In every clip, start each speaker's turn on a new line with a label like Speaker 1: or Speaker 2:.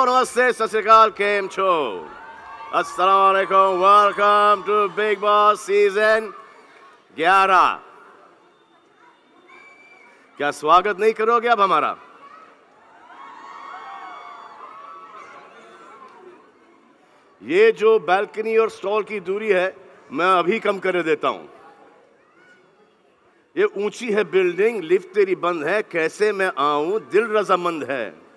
Speaker 1: नमस्ते, सत श्री अकाल, केम छो? अस्सलाम वालेकुम, welcome to Bigg Boss season 11। क्या स्वागत नहीं करोगे अब हमारा? ये जो बालकनी और स्टॉल की दूरी है, मैं अभी कम कर देता हूं। ये ऊंची है बिल्डिंग, लिफ्ट तेरी बंद है, कैसे मैं आऊं, दिल रजामंद है।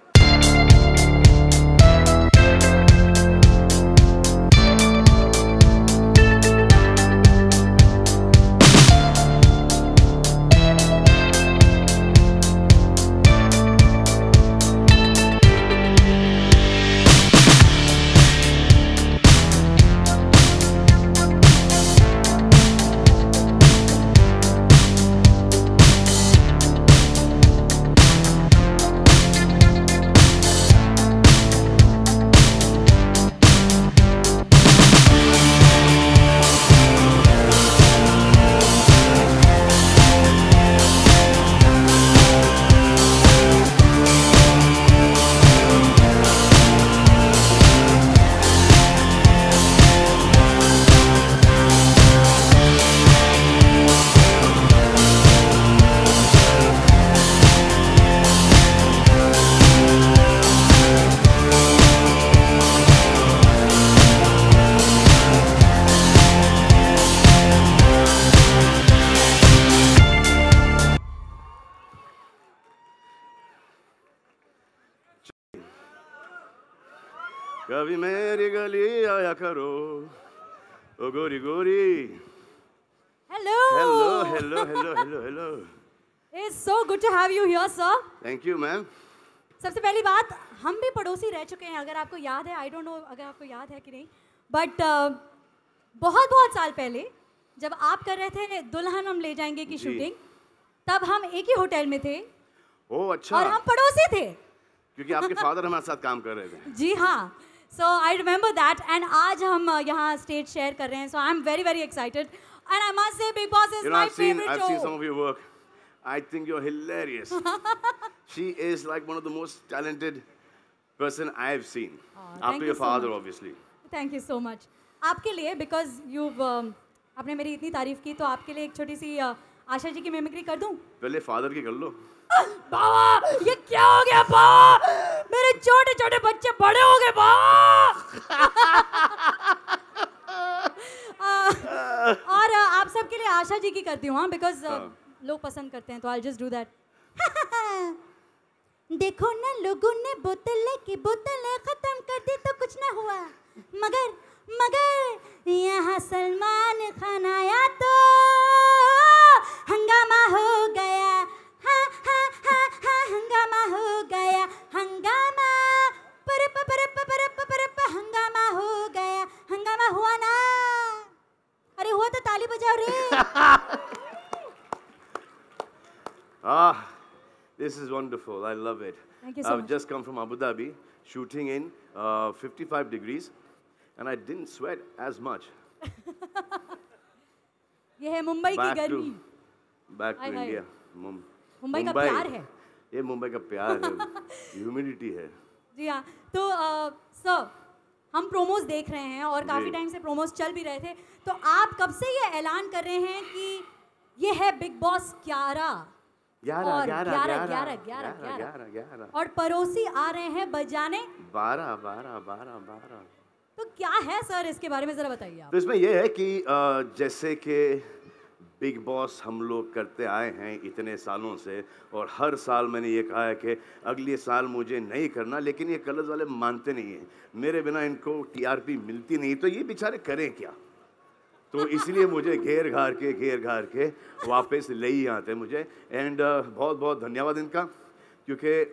Speaker 1: कभी मेरी गली आया करो, ओ गोरी गोरी।
Speaker 2: Hello.
Speaker 1: Hello, hello, hello, hello, hello.
Speaker 2: It's so good to have you here, sir.
Speaker 1: Thank you, ma'am.
Speaker 2: सबसे पहली बात, हम भी पड़ोसी रह चुके हैं, अगर आपको याद है, I don't know अगर आपको याद है कि नहीं, but बहुत बहुत साल पहले जब आप कर रहे थे दुल्हन हम ले जाएंगे की शूटिंग, तब हम एक ही होटल में थे।
Speaker 1: ओह अच्छा।
Speaker 2: और हम पड़ोसी थे।
Speaker 1: क्योंकि आपके फादर हमारे साथ काम कर रहे थे।
Speaker 2: जी हाँ। So I remember that, and आज हम यहाँ स्टेज शेयर कर रहे हैं, so I'm very very excited, and I must say Big Boss is my favorite show.
Speaker 1: I've seen some of your work. I think you're hilarious. She is like one of the most talented person I've seen. After your father, obviously.
Speaker 2: Thank you so much. आपके लिए, because you've आपने मेरी इतनी तारीफ की, तो आपके लिए एक छोटी सी आशा जी की मिमिक्री कर दूं?
Speaker 1: पहले फादर की कर लो।
Speaker 2: बाबा, ये क्या हो गया बाबा? मेरे छोटे छोटे बच्चे बड़े हो गए बाबा। और आप सबके लिए आशा जी की करती हूँ, बिकॉज लोग पसंद करते हैं, तो I'll just do that. देखो ना, लोगों ने बोतलें की बोतलें खत्म कर दी तो कुछ ना हुआ, मगर मगर यहाँ सलमान खान आया तो हंगामा हो गया। हाँ हाँ हाँ हाँ, हंगामा हो गया, हंगामा पर हंगामा हो गया, हंगामा हुआ ना? अरे हुआ तो ताली बजाओ रे।
Speaker 1: This is wonderful. I love it.
Speaker 2: Thank you so much.
Speaker 1: I've just come from Abu Dhabi, shooting in 55 degrees, and I didn't sweat as much.
Speaker 2: ये है मुंबई की गर्मी।
Speaker 1: Back to India.
Speaker 2: मुंबई का प्यार है।
Speaker 1: ये मुंबई का प्यार है, ह्यूमिडिटी है।
Speaker 2: जी हाँ, तो सर हम प्रोमोज देख रहे हैं और काफ़ी टाइम से प्रोमोज चल भी रहे थे, तो आप कब से ये ऐलान कर रहे हैं कि ये है बिग बॉस 11 और पड़ोसी आ रहे हैं बजाने
Speaker 1: 12।
Speaker 2: तो क्या है सर, इसके बारे में जरा बताइए आप।
Speaker 1: तो इसमें यह है कि जैसे कि बिग बॉस हम लोग करते आए हैं इतने सालों से, और हर साल मैंने ये कहा है कि अगले साल मुझे नहीं करना, लेकिन ये कलर्स वाले मानते नहीं हैं, मेरे बिना इनको टीआरपी मिलती नहीं, तो ये बेचारे करें क्या? तो इसलिए मुझे घेर घार के वापस ले ही आते हैं मुझे। एंड बहुत बहुत धन्यवाद इनका, क्योंकि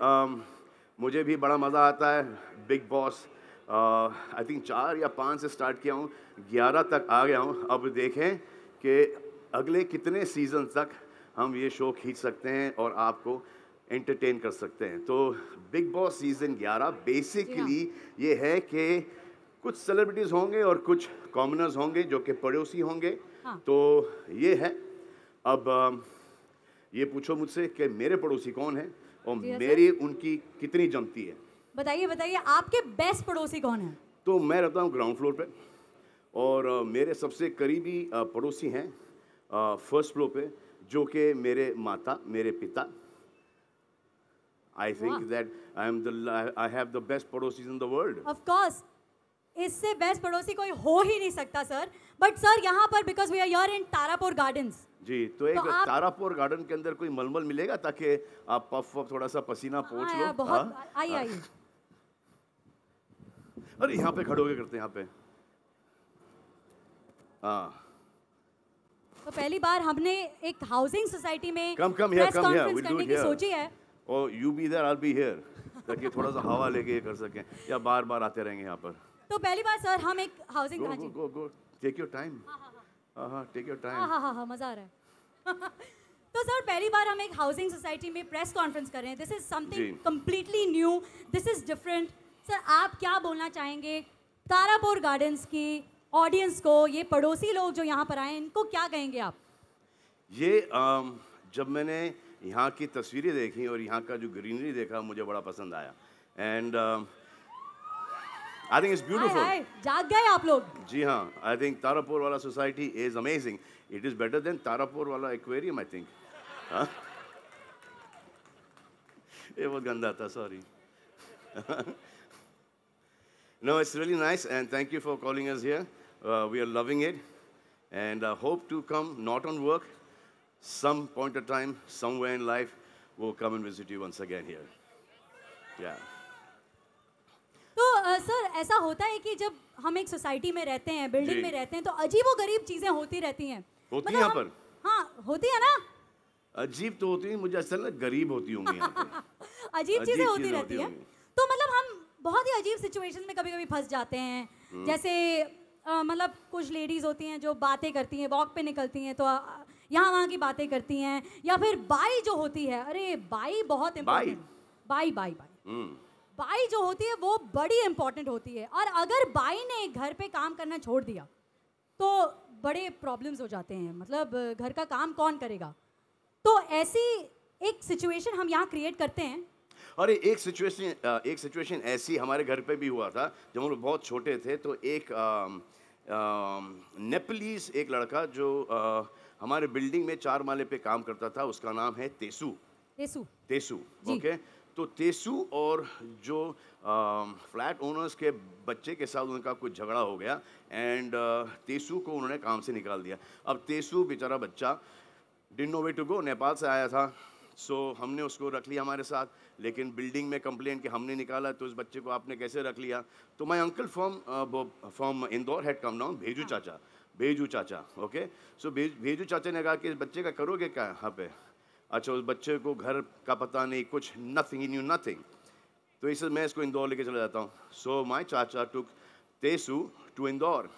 Speaker 1: मुझे भी बड़ा मज़ा आता है। बिग बॉस आई थिंक 4 या 5 से स्टार्ट किया हूँ, 11 तक आ गया हूँ। अब देखें कि अगले कितने सीजन तक हम ये शो खींच सकते हैं और आपको एंटरटेन कर सकते हैं। तो बिग बॉस सीजन 11 बेसिकली ये है कि कुछ सेलिब्रिटीज़ होंगे और कुछ कॉमनर्स होंगे जो कि पड़ोसी होंगे।
Speaker 2: हाँ।
Speaker 1: तो ये है। अब ये पूछो मुझसे कि मेरे पड़ोसी कौन है और मेरी उनकी कितनी जमती है।
Speaker 2: बताइए बताइए, आपके बेस्ट पड़ोसी कौन है?
Speaker 1: तो मैं रहता हूँ ग्राउंड फ्लोर पे और मेरे सबसे करीबी पड़ोसी हैं फर्स्ट फ्लोर पे, जो कि मेरे माता, मेरे पिता। I think that I have the best पड़ोसीज in the world.
Speaker 2: Of course, इससे बेस्ट पड़ोसी कोई हो ही नहीं सकता सर। बट सर यहाँ पर because we are here in Tarapur gardens.
Speaker 1: जी, तो एक तारापुर गार्डन के अंदर कोई मलमल मिलेगा ताकि आप पफ थोड़ा सा पसीना पोंछ लो।
Speaker 2: बहुत आइए आइए।
Speaker 1: अरे यहाँ पे खड़े होके करते हैं यहाँ पे। हाँ,
Speaker 2: तो पहली बार हमने एक हाउसिंग सोसाइटी में
Speaker 1: come here,
Speaker 2: press
Speaker 1: come here,
Speaker 2: conference
Speaker 1: we'll do
Speaker 2: करने
Speaker 1: it
Speaker 2: की
Speaker 1: here.
Speaker 2: सोची है।
Speaker 1: और you be there, I be here, ताकि थोड़ा सा हवा लेके ये कर सकें, या बार बार आते रहेंगे यहाँ पर।
Speaker 2: तो पहली बार सर हम एक housing
Speaker 1: go go go, take your time. हाँ, टेक योर टाइम।
Speaker 2: हाँ मजा आ रहा है। तो सर पहली बार हम एक हाउसिंग सोसाइटी में प्रेस कॉन्फ्रेंस कर रहे हैं। This is something completely new, this is different. Sir आप क्या बोलना चाहेंगे तारापुर गार्डन्स की ऑडियंस को, ये पड़ोसी लोग जो यहाँ पर आए इनको क्या कहेंगे आप?
Speaker 1: ये जब मैंने यहाँ की तस्वीरें देखी और यहाँ का जो ग्रीनरी देखा, मुझे बड़ा पसंद आया। And I think it's beautiful.
Speaker 2: जाग गए आप लोग।
Speaker 1: जी हाँ, आई थिंक तारापुर वाला society is amazing. It is better than Tarapur वाला एक्वेरियम, आई थिंक। ये बहुत गंदा था, sorry. No, it's really nice, and thank you for calling us here. We are loving it, and hope to come not on work, some point of time, somewhere in life, we'll come and visit you once again here. Yeah.
Speaker 2: तो sir ऐसा होता है कि जब हम एक society में रहते हैं, बिल्डिंग में रहते हैं, तो अजीबोगरीब चीजें होती रहती हैं।
Speaker 1: होती हैं यहाँ पर?
Speaker 2: हाँ होती है ना।
Speaker 1: अजीब तो होती है, मुझे असल में गरीब होती होंगी यहाँ पे।
Speaker 2: अजीब चीजें होती रहती हैं। तो मतलब हम बहुत ही अजीब सिचुएशन में कभी कभी फंस जाते हैं। जैसे मतलब कुछ लेडीज होती हैं जो बातें करती हैं, वॉक पे निकलती हैं तो यहाँ वहाँ की बातें करती हैं, या फिर बाई जो होती है, अरे बाई बहुत important. By by by by जो होती है वो बड़ी इंपॉर्टेंट होती है। और अगर बाई ने घर पे काम करना छोड़ दिया तो बड़े प्रॉब्लम्स हो जाते हैं। मतलब घर का काम कौन करेगा? तो ऐसी एक सिचुएशन हम यहाँ क्रिएट करते हैं।
Speaker 1: और एक सिचुएशन ऐसी हमारे घर पे भी हुआ था जब हम लोग बहुत छोटे थे। तो एक नेपलीज एक लड़का जो हमारे बिल्डिंग में 4 माले पे काम करता था, उसका नाम है तेसू। तेसू ओके। तो तेसू और जो फ्लैट ओनर्स के बच्चे के साथ उनका कुछ झगड़ा हो गया, एंड तेसू को उन्होंने काम से निकाल दिया। अब तेसू बेचारा बच्चा didn't know way to go, Nepal से आया था। सो हमने उसको रख लिया हमारे साथ, लेकिन बिल्डिंग में कंप्लेन कि हमने निकाला तो उस बच्चे को आपने कैसे रख लिया। तो my uncle from Indore had come down, भेजू चाचा ओके। सो भेजू चाचा ने कहा कि इस बच्चे का करोगे क्या यहाँ पे? अच्छा, उस बच्चे को घर का पता नहीं, कुछ नथिंग, ही न्यू नथिंग। तो इसे मैं इसको इंदौर लेके चला जाता हूँ। So my chacha took Tesu to Indore.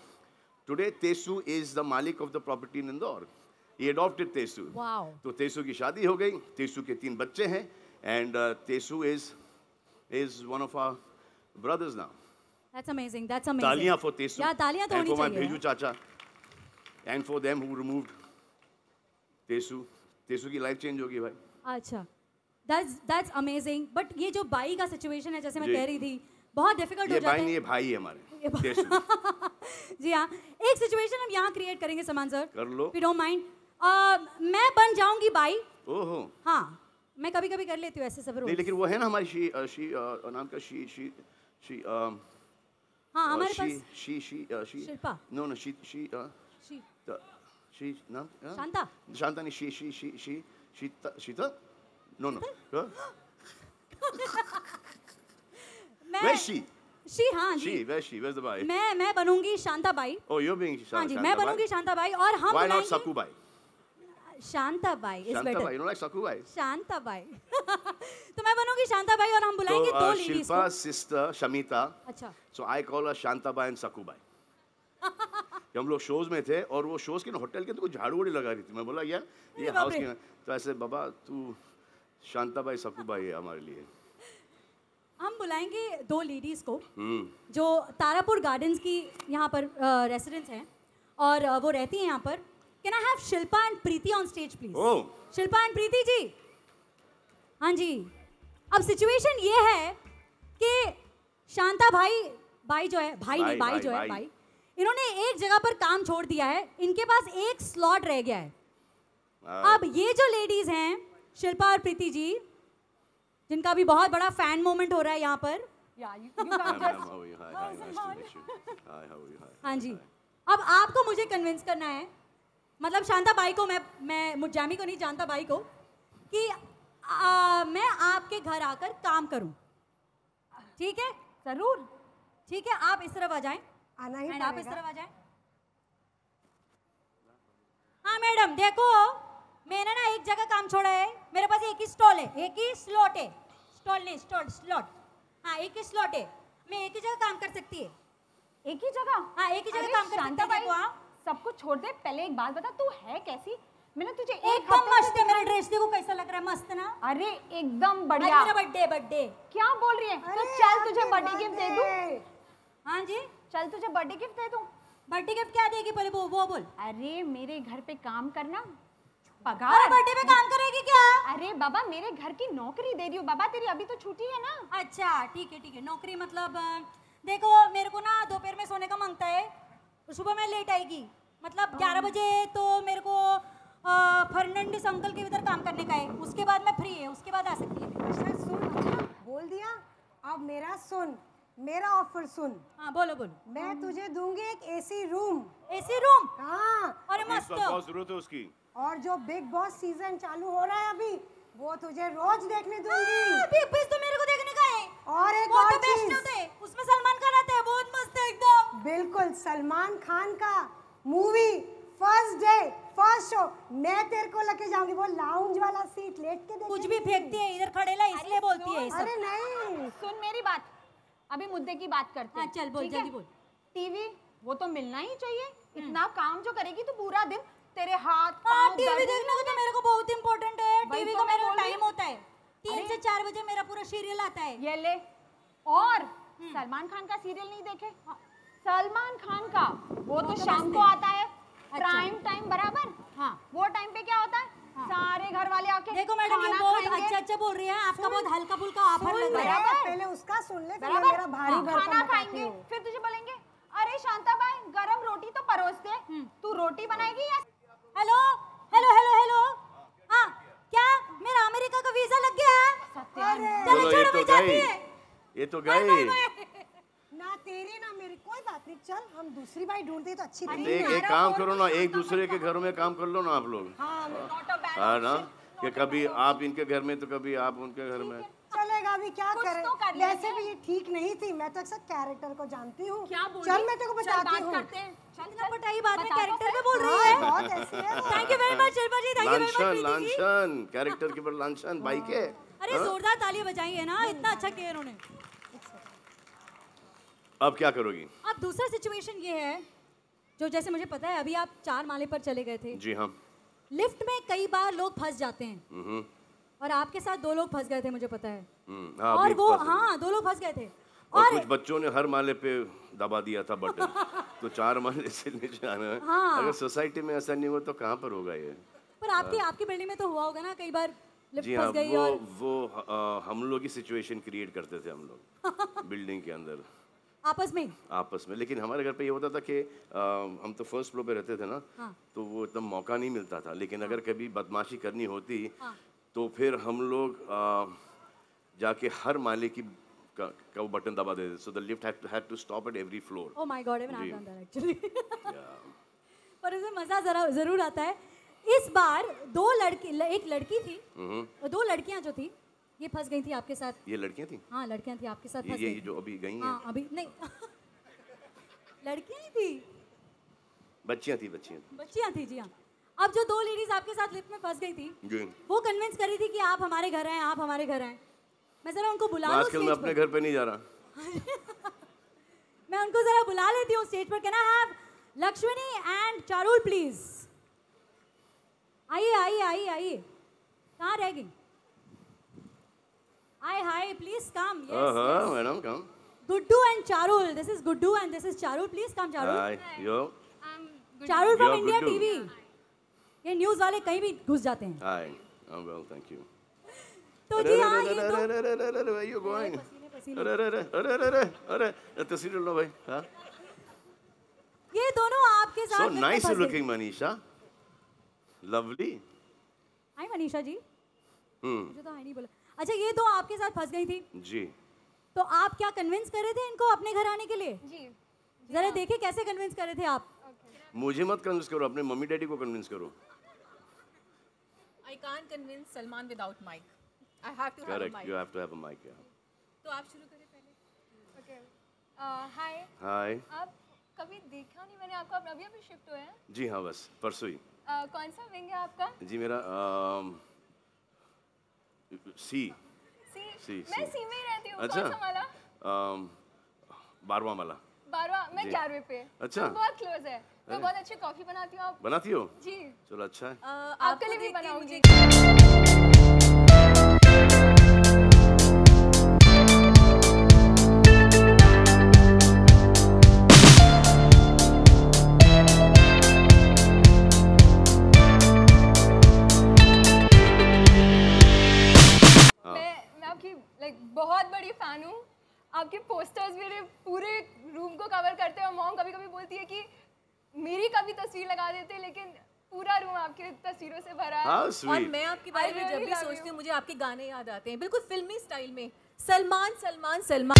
Speaker 1: Today Tesu is the malik of the property in Indore. He adopted Tesu. तो तेसू की शादी हो गई, तेसू के 3 बच्चे हैं, and Tesu is one of our brothers now.
Speaker 2: That's amazing. That's amazing.
Speaker 1: तालियां for तेसू।
Speaker 2: यार तालियां तो होनी चाहिए।
Speaker 1: And for my भेजू चाचा, and for them who removed Tesu. Tesu की लाइफ चेंज होगी भाई।
Speaker 2: अच्छा, that's amazing. But ये जो बाई का सिचुएशन है, जैसे मैं कह रही थी, बहुत डिफिकल्ट हो जाता है।
Speaker 1: ये बाई नहीं, ये भाई है हमारे तेसू।
Speaker 2: जी हाँ, एक सिचुएशन हम यहाँ क्रिएट करेंगे समान सर।
Speaker 1: कर लो।
Speaker 2: If you don't mind. मैं बन जाऊंगी बाई।
Speaker 1: ओहो।
Speaker 2: हाँ, मैं कभी कभी कर लेती हूँ ऐसे सब।
Speaker 1: नहीं, लेकिन वो है ना हमारी शी नाम का शी
Speaker 2: हाँ हमारे पास
Speaker 1: शी
Speaker 2: शिल्पा।
Speaker 1: नो शी नाम शांता नहीं, शीता नो
Speaker 2: मैं हाँ जी।
Speaker 1: where's the bai?
Speaker 2: मैं बनूंगी Shanta Bai.
Speaker 1: Oh, you're being Shanta.
Speaker 2: हाँ जी, मैं बनूंगी शांता बाई और हम
Speaker 1: Why not Saku by?
Speaker 2: Shanta by is better.
Speaker 1: Shanta by, you don't like Saku by?
Speaker 2: Shanta by. तो मैं बनूंगी शांता बाई और हम बुलाएंगे 2 लेडीज को।
Speaker 1: शिल्पा सिस्टर शमिता।
Speaker 2: अच्छा।
Speaker 1: So I call her Shanta by and Saku by. जब हम लोग शोज में थे और वो शोज के ना होटल के तो कुछ झाड़ू वाड़ी लगा रही थी, मैं बोला यार ये हाउस की, तो ऐसे बाबा तू शांता बाई सकू बाई है हमारे लिए।
Speaker 2: हम बुलाएंगे 2 लेडीज को जो तारापुर गार्डन्स की यहाँ पर रेसिडेंट्स हैं और वो रहती हैं यहाँ पर। Can I have Shilpa and Preeti on stage please? Shilpa and Preeti ji. हाँ जी। अब सिचुएशन ये है कि शांता भाई जो है, भाई नहीं, भाई जो है, भाई, इन्होंने एक जगह पर काम छोड़ दिया है, इनके पास एक स्लॉट रह गया है। अब ये जो लेडीज हैं, शिल्पा और प्रीति जी, जिनका भी बहुत बड़ा फैन मोमेंट हो रहा है यहाँ पर। हाँ जी, अब आपको मुझे कन्विंस करना है, मतलब शांता बाई को, मैं मुजामी को नहीं, शांता बाई को, कि मैं आपके घर आकर काम करूं। ठीक है?
Speaker 3: जरूर।
Speaker 2: ठीक है, आप इस तरफ आ जाएं।
Speaker 3: आना ही
Speaker 2: आप इस तरफ आ जाएं। हाँ मैडम, देखो मैंने ना एक जगह काम छोड़ा है, मेरे पास एक ही स्टॉल है, एक ही स्लॉट है, स्टॉल नहीं, स्लॉट। हाँ, एक ही स्लॉट है, मैं एक ही जगह काम कर सकती है।
Speaker 3: एक ही जगह?
Speaker 2: हाँ, एक ही जगह काम कर सकती है। देखो, हाँ,
Speaker 3: सब कुछ छोड़ दे, पहले एक बात बता, तू है कैसी? मैंने तुझे
Speaker 2: एकदम मस्त है, मेरा ड्रेस देखो कैसा लग रहा है, मस्त ना?
Speaker 3: अरे एकदम बढ़िया।
Speaker 2: मेरा बर्थडे।
Speaker 3: क्या बोल रही है? तो चल तुझे बर्थडे गिफ्ट दे दूं।
Speaker 2: हाँ जी,
Speaker 3: चल तुझे बर्थडे गिफ्ट दे दूं।
Speaker 2: बर्थडे गिफ्ट क्या देगी पहले वो बोल।
Speaker 3: अरे मेरे घर पे काम करना,
Speaker 2: और
Speaker 3: पगार।
Speaker 2: बर्थडे पे काम करेगी क्या?
Speaker 3: अरे बाबा, मेरे घर की नौकरी दे रही हूँ बाबा, तेरी अभी तो छुट्टी है ना।
Speaker 2: अच्छा ठीक है, नौकरी मतलब देखो मेरे को ना दोपहर में सोने का मांगता है, सुबह में लेट आएगी, मतलब 11 बजे तो मेरे को फर्नांडिस अंकल के इधर काम करने का है, उसके बाद मैं फ्री है, उसके बाद आ सकती है।
Speaker 4: अच्छा सुन, बोल दिया, अब मेरा सुन, मेरा ऑफर सुन।
Speaker 2: हाँ बोलो।
Speaker 4: मैं तुझे दूंगी एक एसी रूम।
Speaker 2: AC room?
Speaker 4: हाँ,
Speaker 2: अरे मस्त।
Speaker 1: बहुत जरूरत है उसकी।
Speaker 4: और जो बिग बॉस सीजन चालू हो रहा है अभी, वो तुझे रोज देखने दूंगी।
Speaker 2: बिग बॉस तो मेरे को देखने का है।
Speaker 4: और एक
Speaker 2: वो
Speaker 4: और
Speaker 2: तो बेस्ट
Speaker 4: चीज,
Speaker 2: होते, उसमें सलमान खान आता है, बहुत मस्त है एकदम।
Speaker 4: बिल्कुल सलमान खान का movie first day first show, मैं तेरे को लेके जाऊंगी, वो लाउंज वाला सीट लेट के देखेंगे।
Speaker 2: कुछ भी फेंकती है इधर खड़े ला, इसलिए बोलती है ये सब।
Speaker 4: अरे नहीं,
Speaker 3: सुन मेरी बात, अभी मुद्दे की बात करते हैं।
Speaker 2: हाँ चल बोल,
Speaker 3: ठीक है?
Speaker 2: जल्दी बोल।
Speaker 3: टीवी वो तो मिलना ही चाहिए, इतना काम जो करेगी तू पूरा दिन, तेरे हाथ
Speaker 2: हाँ,
Speaker 3: पाँव
Speaker 2: टीवी
Speaker 3: दर्द
Speaker 2: देखने को तो मेरे को बहुत इम्पोर्टेंट है।
Speaker 3: वही
Speaker 2: टीवी
Speaker 3: तो
Speaker 2: का
Speaker 3: मैं
Speaker 2: मेरा
Speaker 3: बोल रही
Speaker 2: टाइम
Speaker 3: हूँ।
Speaker 2: होता है 3 से 4 बजे मेरा पूरा सीरियल आता है।
Speaker 3: ये ले। और सलमान खान का सीरियल नहीं देखे? सलमान खान का वो तो शाम को आता है, प्राइम टाइम बराबर।
Speaker 2: हाँ,
Speaker 3: वो टाइम पे क्या होता है? सारे घर वाले आके
Speaker 2: देखो मैडम, ये
Speaker 3: खाना
Speaker 2: बहुत
Speaker 3: खाएंगे।
Speaker 2: अच्छा बोल रही है, आपका बहुत हल्का फुल्का ऑफर लग रहा है।
Speaker 3: बराबर।
Speaker 4: पहले उसका सुन ले, फिर मैं
Speaker 3: बराबर।
Speaker 4: मेरा भारी भरकम
Speaker 3: खाना
Speaker 4: बताती
Speaker 3: खाएंगे,
Speaker 4: हूँ।
Speaker 3: फिर तुझे बोलेंगे अरे शांता भाई गरम रोटी तो परोस दे, तू रोटी बनाएगी या?
Speaker 2: हेलो। हाँ, क्या मेरा अमेरिका का वीजा लग गया है?
Speaker 1: चलो,
Speaker 2: चलो
Speaker 1: ये
Speaker 2: छोड़ो,
Speaker 1: तो
Speaker 2: मैं जाती
Speaker 1: गई,
Speaker 2: है।
Speaker 1: ये तो गई।
Speaker 4: ना तेरी ना मेरी कोई बात नहीं, चल हम दूसरी बाई ढूंढते तो अच्छी
Speaker 1: तो
Speaker 4: थी।
Speaker 1: एक काम करो ना, एक दूसरे के घरों में काम कर लो ना आप लोग। हाँ ना, कि कभी आप इनके घर में तो कभी आप उनके घर में।
Speaker 4: चलेगा, अभी क्या
Speaker 3: कुछ
Speaker 4: करें,
Speaker 3: तो कर
Speaker 4: वैसे
Speaker 3: लेंगे।
Speaker 4: भी ये ठीक नहीं थी, मैं तो अक्सर कैरेक्टर को जानती हूँ।
Speaker 3: क्या बोल
Speaker 4: चल मैं तेरे को बताती हूँ।
Speaker 3: करते हैं। चल
Speaker 2: पटाई बात में
Speaker 3: बता दो
Speaker 2: कैरेक्टर
Speaker 3: फिर।
Speaker 2: में बोल रही
Speaker 4: हाँ,
Speaker 2: है।
Speaker 4: बहुत ऐसी है वो।
Speaker 2: Thank you very much Shilpa ji, thank you very
Speaker 1: लांछन
Speaker 2: मच प्रीति जी।
Speaker 1: लांछन, कैरेक्टर के ऊपर लांछन भाई के।
Speaker 2: अरे जोरदार तालियां बजाई है ना, इतना अच्छा किया इन्होंने।
Speaker 1: अब क्या करोगी?
Speaker 2: अब दूसरा सिचुएशन ये है, जो जैसे मुझे पता है अभी आप 4 माले पर चले गए थे,
Speaker 1: जी हाँ।
Speaker 2: लिफ्ट में कई बार लोग फंस जाते हैं, और आपके साथ 2 लोग फंस गए थे, मुझे पता है।
Speaker 1: हाँ,
Speaker 2: और
Speaker 1: अभी
Speaker 2: वो
Speaker 1: फंस गए।
Speaker 2: हाँ 2 लोग फंस गए थे।
Speaker 1: और कुछ बच्चों ने हर माले पे दबा दिया था बटन, तो 4 माले से नीचे आना है।
Speaker 2: हाँ।
Speaker 1: अगर सोसाइटी में ऐसा नहीं हुआ तो कहाँ पर होगा ये?
Speaker 2: पर आपकी बिल्डिंग में तो हुआ होगा ना, कई बार लिफ्ट
Speaker 1: जी हाँ,
Speaker 2: फंस गई और
Speaker 1: वो हम लोग ही सिचुएशन क्रिएट करते थे हम लोग बिल्डिंग के अंदर आपस में। लेकिन हमारे घर पे ये होता था कि हम तो फर्स्ट फ्लोर पे रहते थे ना,
Speaker 2: हाँ।
Speaker 1: तो वो इतना मौका नहीं मिलता था। लेकिन अगर कभी बदमाशी करनी होती
Speaker 2: हाँ।
Speaker 1: तो फिर हम लोग जाके हर माले की का वो बटन दबा देते। So the lift had to stop at every floor.
Speaker 2: Oh my God, even I
Speaker 1: जी।
Speaker 2: Done that actually. पर उसमें मजा जरूर आता है। इस बार एक लड़की थी और 2 लड़कियां जो थी, ये फंस गई थी आपके साथ।
Speaker 1: ये लड़कियां थी?
Speaker 2: हाँ लड़कियां थी आपके साथ, फंस
Speaker 1: ये
Speaker 2: गई थी।
Speaker 1: जो अभी गई हैं?
Speaker 2: हाँ अभी नहीं लड़कियां ही थी,
Speaker 1: बच्चियां थी
Speaker 2: जी हाँ। अब जो 2 लेडीज आपके साथ लिफ्ट में फंस गई थी,
Speaker 1: जी।
Speaker 2: वो कन्विंस करी थी कि आप हमारे घर आए, आप हमारे घर आए। मैं जरा उनको बुला लूं
Speaker 1: आजकल मैं
Speaker 2: स्टेज
Speaker 1: अपने
Speaker 2: पर।
Speaker 1: घर पे नहीं जा रहा।
Speaker 2: मैं उनको जरा बुला लेती हूँ स्टेज पर। Can I have Lakshmani and Charul please? आइए, कहाँ रह गई? Hi please come.
Speaker 1: हाँ madam come.
Speaker 2: Guddu and Charul. This is Guddu and this is Charul. Please come, Charul.
Speaker 1: Hi yo.
Speaker 2: Charul from
Speaker 1: Yo,
Speaker 2: India
Speaker 1: Guddu.
Speaker 2: TV. ये news वाले कहीं भी घुस जाते हैं।
Speaker 1: हाय, I'm well, thank you।
Speaker 2: तो जी हाँ, ये तो
Speaker 1: Where are you going? अरे अरे अरे अरे अरे अरे अरे तस्वीर लो भाई। हाँ,
Speaker 2: ये दोनों आपके साथ
Speaker 1: so
Speaker 2: मिलकर
Speaker 1: nice
Speaker 2: फंस गई।
Speaker 1: looking Manisha, lovely।
Speaker 2: हाय मनीषा जी,
Speaker 1: हम्म,
Speaker 2: मुझे तो हाय नहीं बोला। अच्छा, ये दो आपके साथ फंस गई थी,
Speaker 1: जी।
Speaker 2: तो आप क्या कन्विंस कर रहे थे इनको अपने घर आने के लिए?
Speaker 3: जी
Speaker 2: जरा देखिए कैसे कन्विंस कर रहे थे आप।
Speaker 1: मुझे मत कन्विंस करो, अपने मम्मी डैडी को कन्विंस करो।
Speaker 5: I can't convince Salman without mic. I have to have a
Speaker 1: correct,
Speaker 5: mic.
Speaker 1: You have to have a mic.
Speaker 5: तो आप शुरू करें पहले।
Speaker 3: Okay hi
Speaker 1: hi.
Speaker 3: आप कभी देखा नहीं मैंने आपको, अभी अभी शिफ्ट हुए हैं।
Speaker 1: जी हाँ, बस परसों ही।
Speaker 3: कौन सा विंग है आपका?
Speaker 1: जी मेरा सी।
Speaker 3: सी मैं सी में ही रहती हूँ।
Speaker 1: अच्छा।
Speaker 3: कौन सा वाला?
Speaker 1: 12वां वाला।
Speaker 3: 12वां, मैं
Speaker 1: जी।
Speaker 3: 11वें पे।
Speaker 1: अच्छा।
Speaker 3: तो बहुत क्लोज है। मैं
Speaker 1: अरे।
Speaker 3: बहुत अच्छी कॉफी बनाती हूँ। आप
Speaker 1: बनाती हो?
Speaker 3: जी
Speaker 1: चलो अच्छा है।
Speaker 3: आपके लिए भी
Speaker 5: देख के
Speaker 3: बनाऊंगी। मैं आपकी लाइक बहुत बड़ी फैन हूँ। आपके पोस्टर्स मेरे पूरे रूम को कवर करते हैं। मॉम कभी कभी बोलती है कि मेरी कभी तस्वीर लगा देते, लेकिन पूरा रूम आपकी तस्वीरों से भरा है।
Speaker 1: हाँ,
Speaker 5: और
Speaker 1: स्वीट।
Speaker 5: मैं आपके बारे
Speaker 3: I
Speaker 5: में जब
Speaker 3: really
Speaker 5: भी
Speaker 3: love
Speaker 5: सोचती
Speaker 3: you.
Speaker 5: हूँ मुझे आपके गाने याद आते हैं, बिल्कुल फिल्मी स्टाइल में। सलमान सलमान सलमान।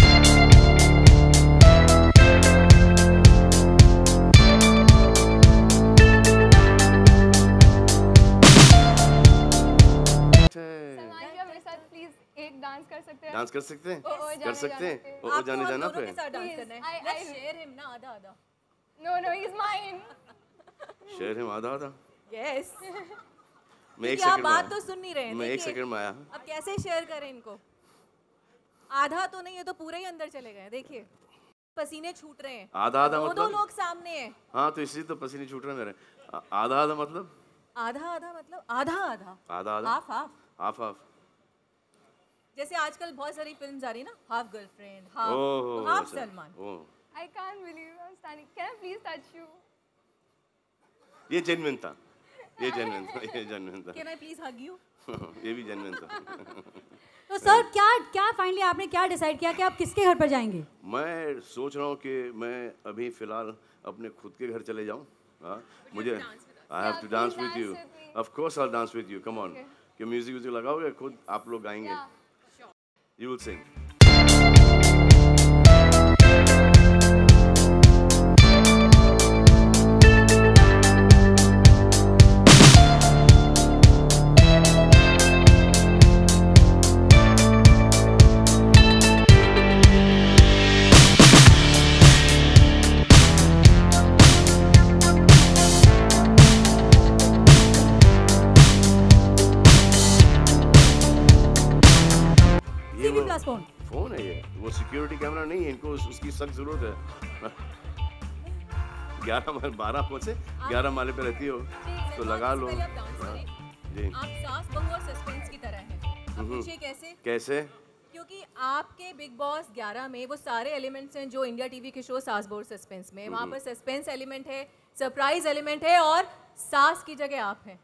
Speaker 3: सलमान जी, आप मेरे साथ प्लीज एक डांस कर सकते हैं?
Speaker 1: डांस कर सकते हैं?
Speaker 3: ओ,
Speaker 1: कर
Speaker 3: जाने
Speaker 1: सकते हैं?
Speaker 3: जाने पे।
Speaker 1: ओ
Speaker 5: आपको
Speaker 1: जाने
Speaker 5: हम
Speaker 1: जाना
Speaker 5: दोनों
Speaker 1: पे?
Speaker 5: के साथ डांस
Speaker 3: Please,
Speaker 5: करना
Speaker 3: I-
Speaker 5: है। Let's
Speaker 3: I-
Speaker 5: share him ना, आधा आधा।
Speaker 3: No he is mine.
Speaker 1: शेर है आधा आधा।
Speaker 5: Yes।
Speaker 1: मैं एक
Speaker 5: क्योंकि आप
Speaker 1: सेकंड में
Speaker 5: बात
Speaker 1: आया।
Speaker 5: तो सुन नहीं रहे हैं।
Speaker 1: मैं एक
Speaker 5: देखिए,
Speaker 1: सेकंड में आया।
Speaker 5: अब कैसे शेयर करें इनको? आधा तो नहीं, ये तो पूरे ही अंदर चले गए। देखिए पसीने छूट रहे हैं।
Speaker 1: आधा आधा
Speaker 5: दो
Speaker 1: मतलब?
Speaker 5: लोग सामने हैं।
Speaker 1: हाँ, तो इसलिए तो पसीने छूट रहे हैं मेरे। आधा आधा मतलब?
Speaker 5: आधा आधा मतलब आधा आधा।
Speaker 1: आधा आधा?
Speaker 5: Half half.
Speaker 1: Half half.
Speaker 5: जैसे आजकल बहुत सारी फिल्म्स आ रही है ना, हाफ गर्लफ्रेंड,
Speaker 1: ओह,
Speaker 5: हाफ
Speaker 1: अच्छा।
Speaker 5: Salman.
Speaker 1: Oh,
Speaker 3: I can't believe I am standing. Can I please touch you?
Speaker 1: ये जेन्युइन था। ये जेन्युइन था। ये जेन्युइन था।
Speaker 5: Can I please hug you?
Speaker 1: ये भी जेन्युइन था।
Speaker 2: तो सर क्या क्या फाइनली आपने क्या डिसाइड किया कि आप किसके घर पर जाएंगे?
Speaker 1: मैं सोच रहा हूँ कि मैं अभी फिलहाल अपने खुद के घर चले जाऊँ। हाँ, मुझे I have to dance with you. Of course I will dance with you. Come on. कि म्यूजिक व्यूजिक लगाओगे, खुद आप लोग गाएंगे। You will sing.
Speaker 2: CB plus phone.
Speaker 1: Phone है ये, वो सिक्योरिटी कैमरा नहीं है। इनको उसकी सख्त जरूरत है। 12 पहुंचे, 11 माले पे रहती हो तो लगा लो।
Speaker 5: पहले आप डांस करें।
Speaker 1: जी।
Speaker 5: आप सास बहू और सस्पेंस की तरह हैं। अब पूछिए कैसे?
Speaker 1: कैसे?
Speaker 5: क्योंकि आपके बिग बॉस 11 में वो सारे एलिमेंट्स हैं जो इंडिया टीवी के शो सास बहू और सस्पेंस में। वहाँ पर सस्पेंस एलिमेंट है, सरप्राइज एलिमेंट है, और सास की जगह आप हैं।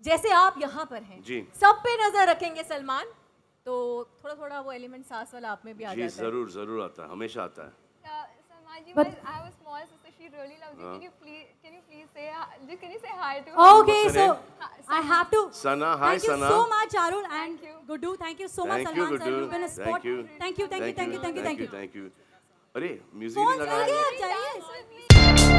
Speaker 5: जैसे आप यहाँ पर हैं,
Speaker 1: जी।
Speaker 5: सब पे नजर रखेंगे सलमान, तो थोड़ा थोड़ा वो एलिमेंट सास वाला आप में भी आ
Speaker 1: जी,
Speaker 5: जाता है।
Speaker 1: जरूर जरूर आता है, हमेशा आता है।
Speaker 3: सलमान जी,
Speaker 2: But-
Speaker 3: I have a small sister. She really loves you. Can you please say can you say hi to her?
Speaker 2: Okay,
Speaker 1: What's
Speaker 2: so
Speaker 1: her
Speaker 2: I have to.
Speaker 1: Sana, hi
Speaker 2: Thank you
Speaker 1: Sana.
Speaker 2: so much, Arul and
Speaker 3: Thank you.
Speaker 2: Guddu. Thank you so much,
Speaker 1: Thank you,
Speaker 2: Salman sir.
Speaker 1: Guddu.
Speaker 2: You've been a sport.
Speaker 1: Thank you.
Speaker 2: Thank you, thank you, thank you, thank you, thank you.
Speaker 1: Thank you. अरे music
Speaker 2: phone
Speaker 1: नहीं
Speaker 2: चल
Speaker 1: लगा
Speaker 2: गया,
Speaker 1: है।
Speaker 2: चाहिए।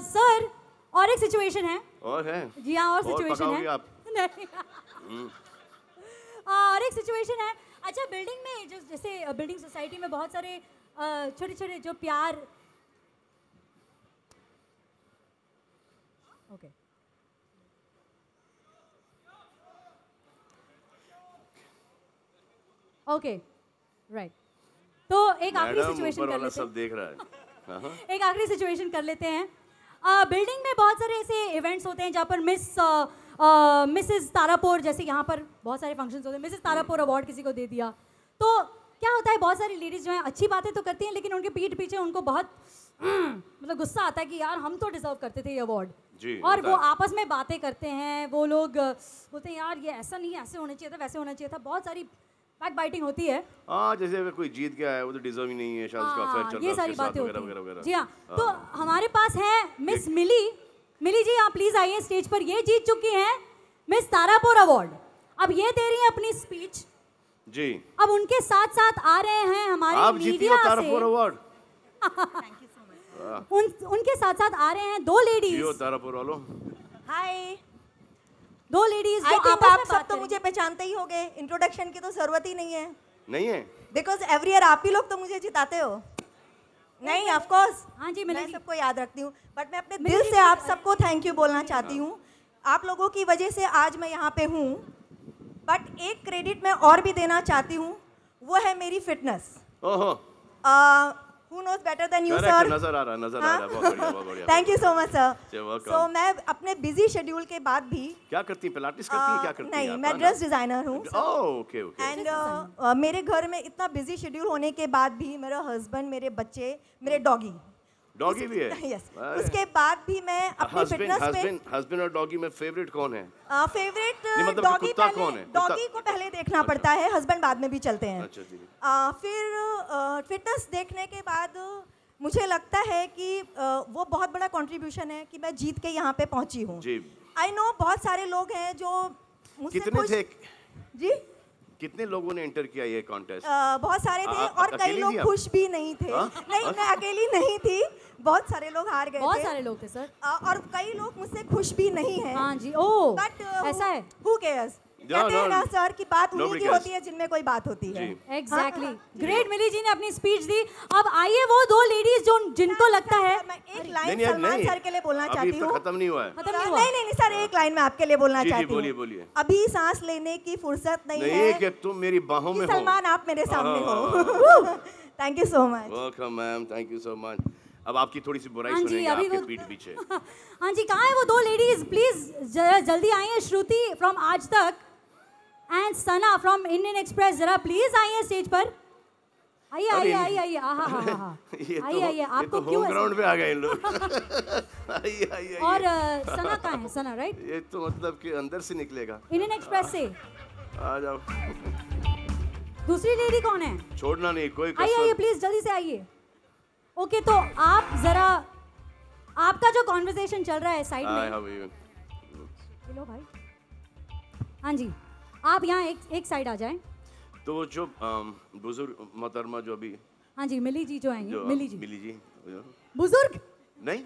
Speaker 2: Sir और एक situation है।
Speaker 1: और है?
Speaker 2: जी हाँ, और सिचुएशन
Speaker 1: पकाओगी
Speaker 2: है।
Speaker 1: आप?
Speaker 2: नहीं। और एक सिचुएशन है। अच्छा, बिल्डिंग में जो जैसे बिल्डिंग सोसाइटी में बहुत सारे छोटे छोटे जो प्यार ओके ओके राइट, तो एक आखिरी
Speaker 1: मैडम
Speaker 2: सिचुएशन
Speaker 1: ऊपर
Speaker 2: कर
Speaker 1: वाला
Speaker 2: लेते
Speaker 1: सब देख रहा है। हाँ।
Speaker 2: एक आखिरी सिचुएशन कर लेते हैं। बिल्डिंग में बहुत सारे ऐसे इवेंट्स होते हैं जहाँ पर मिसेस तारापुर, जैसे यहाँ पर बहुत सारे फंक्शंस होते हैं, मिसेस तारापुर अवार्ड किसी को दे दिया, तो क्या होता है, बहुत सारी लेडीज जो हैं अच्छी बातें तो करती हैं, लेकिन उनके पीठ पीछे उनको बहुत मतलब गुस्सा आता है कि यार हम तो डिजर्व करते थे ये अवार्ड, और वो आपस में बातें करते हैं, वो लोग बोलते हैं यार ये ऐसा नहीं, ऐसे होना चाहिए था, वैसे होना चाहिए था, बहुत सारी बैक बाइटिंग होती है।
Speaker 1: हाँ, जैसे अगर कोई जीत गया है वो तो डिजर्व ही नहीं है, शायद उसका अफेयर चल रहा है,
Speaker 2: ये सारी
Speaker 1: उसके साथ
Speaker 2: बातें होती
Speaker 1: वगैरह
Speaker 2: हैं।
Speaker 1: वगैरह।
Speaker 2: जी हाँ, तो हमारे पास है मिस मिली। मिली जी आप प्लीज आइए स्टेज पर, ये जीत चुकी हैं मिस तारापुर अवार्ड, अब ये दे रही हैं अपनी स्पीच
Speaker 1: जी।
Speaker 2: अब उनके साथ साथ आ रहे हैं हमारे
Speaker 1: आप जीती हो
Speaker 2: मीडिया
Speaker 1: तारापुर अवार्ड।
Speaker 2: उनके साथ साथ आ रहे हैं दो लेडीज।
Speaker 1: जियो तारापुर वालों।
Speaker 6: हाय,
Speaker 2: दो लेडीज
Speaker 6: आई
Speaker 2: जो
Speaker 6: थिंक
Speaker 2: आपस
Speaker 6: आप
Speaker 2: में
Speaker 6: सब
Speaker 2: बात
Speaker 6: तो
Speaker 2: करेंगी।
Speaker 6: मुझे पहचानते ही होंगे, इंट्रोडक्शन की तो जरूरत ही नहीं है,
Speaker 1: नहीं है
Speaker 6: बिकॉज एवरी ईयर आप ही लोग तो मुझे जिताते हो। नहीं, ऑफ कोर्स,
Speaker 2: हाँ जी,
Speaker 6: मैं
Speaker 2: मिलेगी।
Speaker 6: सबको याद रखती हूँ, बट मैं अपने
Speaker 2: मिलेगी
Speaker 6: दिल से
Speaker 2: भी-
Speaker 6: आप सबको थैंक यू बोलना चाहती हूँ। आप लोगों की वजह से आज मैं यहाँ पे हूँ, बट एक क्रेडिट मैं और भी देना चाहती हूँ, वो है मेरी फिटनेस।
Speaker 1: ओहो,
Speaker 6: Who knows better than you,
Speaker 1: correct,
Speaker 6: sir?
Speaker 1: नजर आ रहा है, नजर आ रहा है, बहुत बढ़िया, बहुत बढ़िया।
Speaker 6: Thank you so much sir.
Speaker 1: You're welcome.
Speaker 6: सो मैं अपने बिजी शेड्यूल के बाद भी
Speaker 1: क्या करती हैं, पिलाटिस करती हैं, क्या करती हैं
Speaker 6: नहीं,
Speaker 1: आप?
Speaker 6: मैं ड्रेस डिजाइनर हूँ
Speaker 1: ओके ओके।
Speaker 6: एंड मेरे घर में इतना बिजी शेड्यूल होने के बाद भी मेरा हस्बैंड, मेरे बच्चे, मेरे डॉगी,
Speaker 1: डॉगी भी है?
Speaker 6: यस, उसके बाद भी मैं अपनी फिटनेस पे
Speaker 1: हस्बैंड और डॉगी में फेवरेट कौन है?
Speaker 6: फेवरेट
Speaker 1: नहीं, मतलब
Speaker 6: डॉगी
Speaker 1: कुत्ता कौन है?
Speaker 6: डॉगी को पहले देखना पड़ता है, हस्बैंड बाद में भी चलते हैं।
Speaker 1: अच्छा जी।
Speaker 6: फिर फिटनेस देखने के बाद मुझे लगता है कि वो बहुत बड़ा कंट्रीब्यूशन है कि मैं जीत के यहाँ पे पहुँची हूँ।
Speaker 1: जी।
Speaker 6: आई नो बहुत सारे लोग हैं जो मुझसे
Speaker 1: कितने
Speaker 6: खुश-
Speaker 1: थे?
Speaker 6: जी
Speaker 1: कितने लोगों ने एंटर किया ये कॉन्टेस्ट?
Speaker 6: बहुत सारे थे और कई
Speaker 1: अकेली
Speaker 6: लोग
Speaker 1: थी आप?
Speaker 6: खुश भी नहीं थे। नहीं, मैं अकेली नहीं थी, बहुत सारे लोग हार गए
Speaker 2: बहुत
Speaker 6: थे।
Speaker 2: सारे लोग थे सर।
Speaker 6: और कई लोग मुझसे खुश भी नहीं हैं।
Speaker 2: हाँ जी, ओ
Speaker 6: बट
Speaker 2: ऐसा है।
Speaker 6: हु केयर्स,
Speaker 1: No,
Speaker 6: कहते हैं
Speaker 1: no,
Speaker 6: ना सर की बात उन्हीं
Speaker 1: nobody
Speaker 6: की
Speaker 1: cares.
Speaker 6: होती है जिनमें कोई बात होती है।
Speaker 1: जी।
Speaker 2: Exactly, great. मिली जी ने अपनी स्पीच दी, अब आइए वो दो लेडीज जो जिनको लगता है
Speaker 6: मैं एक
Speaker 1: नहीं,
Speaker 6: लाइन
Speaker 1: नहीं,
Speaker 6: सलमान
Speaker 1: नहीं,
Speaker 6: सर के लिए बोलना
Speaker 1: अभी
Speaker 6: चाहती
Speaker 1: तो
Speaker 6: हूँ।
Speaker 1: खत्म नहीं हुआ है।
Speaker 2: खत्म नहीं हुआ।
Speaker 6: नहीं नहीं नहीं सर, एक लाइन मैं आपके लिए बोलना
Speaker 1: जी, जी,
Speaker 6: चाहती
Speaker 1: बोलिए,
Speaker 6: हूँ।
Speaker 1: बोलिए।
Speaker 6: अभी सांस लेने की फुर्सत नहीं
Speaker 1: नहीं
Speaker 6: है
Speaker 1: कि तुम मेरी बाहों में
Speaker 6: कि
Speaker 1: हो।
Speaker 6: सलमान आप मेरे सामने हो। Thank you so much.
Speaker 1: Welcome ma'am, thank you so much. अब आपकी थोड़ी सी बुराई
Speaker 2: हाँ जी,
Speaker 1: सुनेंगे
Speaker 2: अभी
Speaker 1: आपके
Speaker 2: वो-
Speaker 1: पीठ पीछे।
Speaker 2: हाँ जी, कहाँ है वो दो लेडीज? प्लीज जल्दी आइए। श्रुति फ्रॉम आज तक and Sana from Indian express, जरा प्लीज आइए स्टेज पर। आइए आइए आइए आइए, आहा हा हा।
Speaker 1: ये तो
Speaker 2: आइए आइए,
Speaker 1: ये
Speaker 2: आपको
Speaker 1: तो
Speaker 2: क्यों
Speaker 1: होम
Speaker 2: ऐसे-
Speaker 1: ग्राउंड पे आ गए इन लोग। आइए आइए
Speaker 2: और
Speaker 1: आइए।
Speaker 2: सना कहाँ है? सना राइट,
Speaker 1: ये तो मतलब कि अंदर से निकलेगा।
Speaker 2: इंडियन एक्सप्रेस से।
Speaker 1: आ जाओ।
Speaker 2: दूसरी लेडी कौन है?
Speaker 1: छोड़ना नहीं कोई
Speaker 2: आइए आइए
Speaker 1: कसर।
Speaker 2: प्लीज जल्दी से आइए। ओके, तो आप जरा आपका जो कॉन्वर्सेशन चल रहा है साइड
Speaker 1: हाय,
Speaker 2: में,
Speaker 1: हाउ आर यू?
Speaker 2: हेलो भाई। हाँ जी, आप यहाँ एक साइड आ जाएं।
Speaker 1: तो वो जो बुजुर्ग मोहतरमा जो अभी
Speaker 2: हाँ जी, मिली जी जो आएंगे।
Speaker 1: जो
Speaker 2: मिली जी,
Speaker 1: मिली जी
Speaker 2: बुजुर्ग,
Speaker 1: नहीं,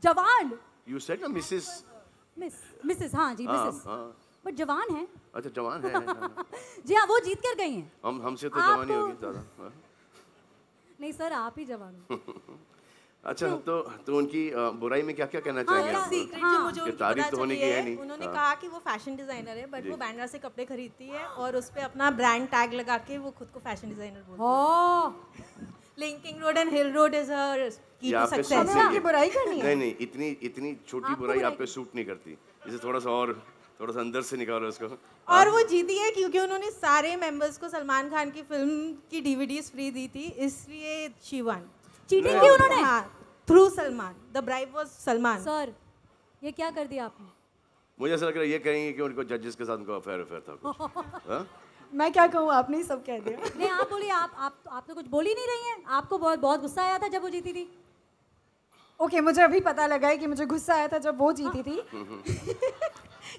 Speaker 2: जवान,
Speaker 1: यू सेड ना मिसेस।
Speaker 2: मिसेस। हाँ जी,
Speaker 1: हाँ,
Speaker 2: मिसेस,
Speaker 1: हाँ।
Speaker 2: बट जवान है।
Speaker 1: अच्छा जवान है। हाँ।
Speaker 2: जी हाँ, वो जीत कर गई हैं।
Speaker 1: हमसे तो
Speaker 2: आपको-
Speaker 1: जवानी होगी ज़्यादा। हाँ।
Speaker 2: नहीं सर, आप ही जवान हो।
Speaker 1: अच्छा, तो उनकी बुराई में क्या क्या कहना चाहेंगे
Speaker 2: क्या
Speaker 1: आप?
Speaker 5: सीक्रेट
Speaker 2: हाँ।
Speaker 5: जो मुझे
Speaker 1: ये
Speaker 5: उनकी
Speaker 1: तारीफ
Speaker 5: पता
Speaker 1: तो होने
Speaker 5: चली
Speaker 1: की है
Speaker 5: है,
Speaker 1: नहीं।
Speaker 5: उन्होंने
Speaker 1: हाँ।
Speaker 5: कहा कि वो फैशन डिजाइनर है, बट
Speaker 1: जी।
Speaker 5: वो बैंड्रा से कपड़े खरीदती है और उस पे अपना ब्रांड टैग लगा के वो खुद को फैशन डिजाइनर बोलती
Speaker 2: ओ,
Speaker 5: है। Linking Road and Hill Road is her की
Speaker 1: ये आप
Speaker 5: टू
Speaker 1: पे
Speaker 5: सक्सेस।
Speaker 1: सूट
Speaker 6: हमें
Speaker 1: नहीं
Speaker 6: आपकी
Speaker 1: है।
Speaker 6: बुराई करनी है?
Speaker 1: नहीं, इतनी छोटी
Speaker 2: आपको
Speaker 1: बुराई
Speaker 2: बुराई
Speaker 1: आप पे सूट नहीं करती। इसे थोड़ा सा अंदर से निकालो उसको।
Speaker 5: और वो जीती है क्योंकि उन्होंने सारे मेंबर्स को सलमान खान की फिल्म की डीवीडीज फ्री दी थी, इसलिए शी वन।
Speaker 2: चीटिंग की उन्होंने?
Speaker 5: हाँ, through Salman. The bribe was Salman.
Speaker 2: Sir ये क्या कर दिया आपने?
Speaker 1: मुझे ऐसा लग रहा है ये कहेंगे कि उनको जजेस के साथ उनको अफेयर था कुछ। हाँ?
Speaker 6: मैं क्या कहूँ, आपने ही सब कह दिया।
Speaker 2: नहीं, आप बोलिए। आप तो कुछ बोल ही नहीं रही हैं। आपको बहुत बहुत गुस्सा आया था जब वो जीती थी।
Speaker 4: ओके, मुझे अभी पता लगा है कि मुझे गुस्सा आया था जब वो जीती थी।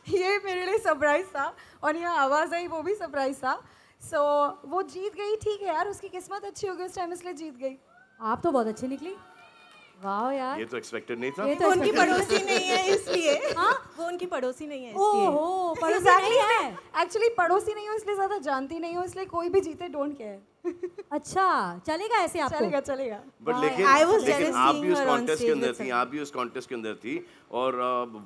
Speaker 4: ये मेरे लिए सरप्राइज था, और यहाँ आवाज़ आई वो भी सरप्राइज था। सो वो जीत गई, ठीक है यार, उसकी किस्मत अच्छी हो गई उस टाइम, इसलिए जीत गई।
Speaker 2: आप तो बहुत अच्छी निकली। वाह यार,
Speaker 1: ये तो एक्सपेक्टेड नहीं था।
Speaker 2: ये
Speaker 5: वो उनकी पड़ोसी नहीं है इसलिए।
Speaker 2: हाँ,
Speaker 5: वो उनकी पड़ोसी नहीं है इसलिए।
Speaker 2: ओहो, पड़ोसी नहीं है।
Speaker 4: एक्चुअली पड़ोसी नहीं हो इसलिए ज्यादा जानती नहीं हो, इसलिए कोई भी जीते डोंट केयर।
Speaker 2: अच्छा, चलेगा ऐसे आपको?
Speaker 4: चलेगा चलेगा।
Speaker 1: बट लेकिन
Speaker 5: I was
Speaker 1: लेकिन
Speaker 5: jealous
Speaker 1: आप
Speaker 5: seeing
Speaker 1: भी उस
Speaker 5: her on
Speaker 1: कॉन्टेस्ट के
Speaker 5: stage
Speaker 1: अंदर
Speaker 5: with
Speaker 1: थी, आप भी उस कॉन्टेस्ट के अंदर थी और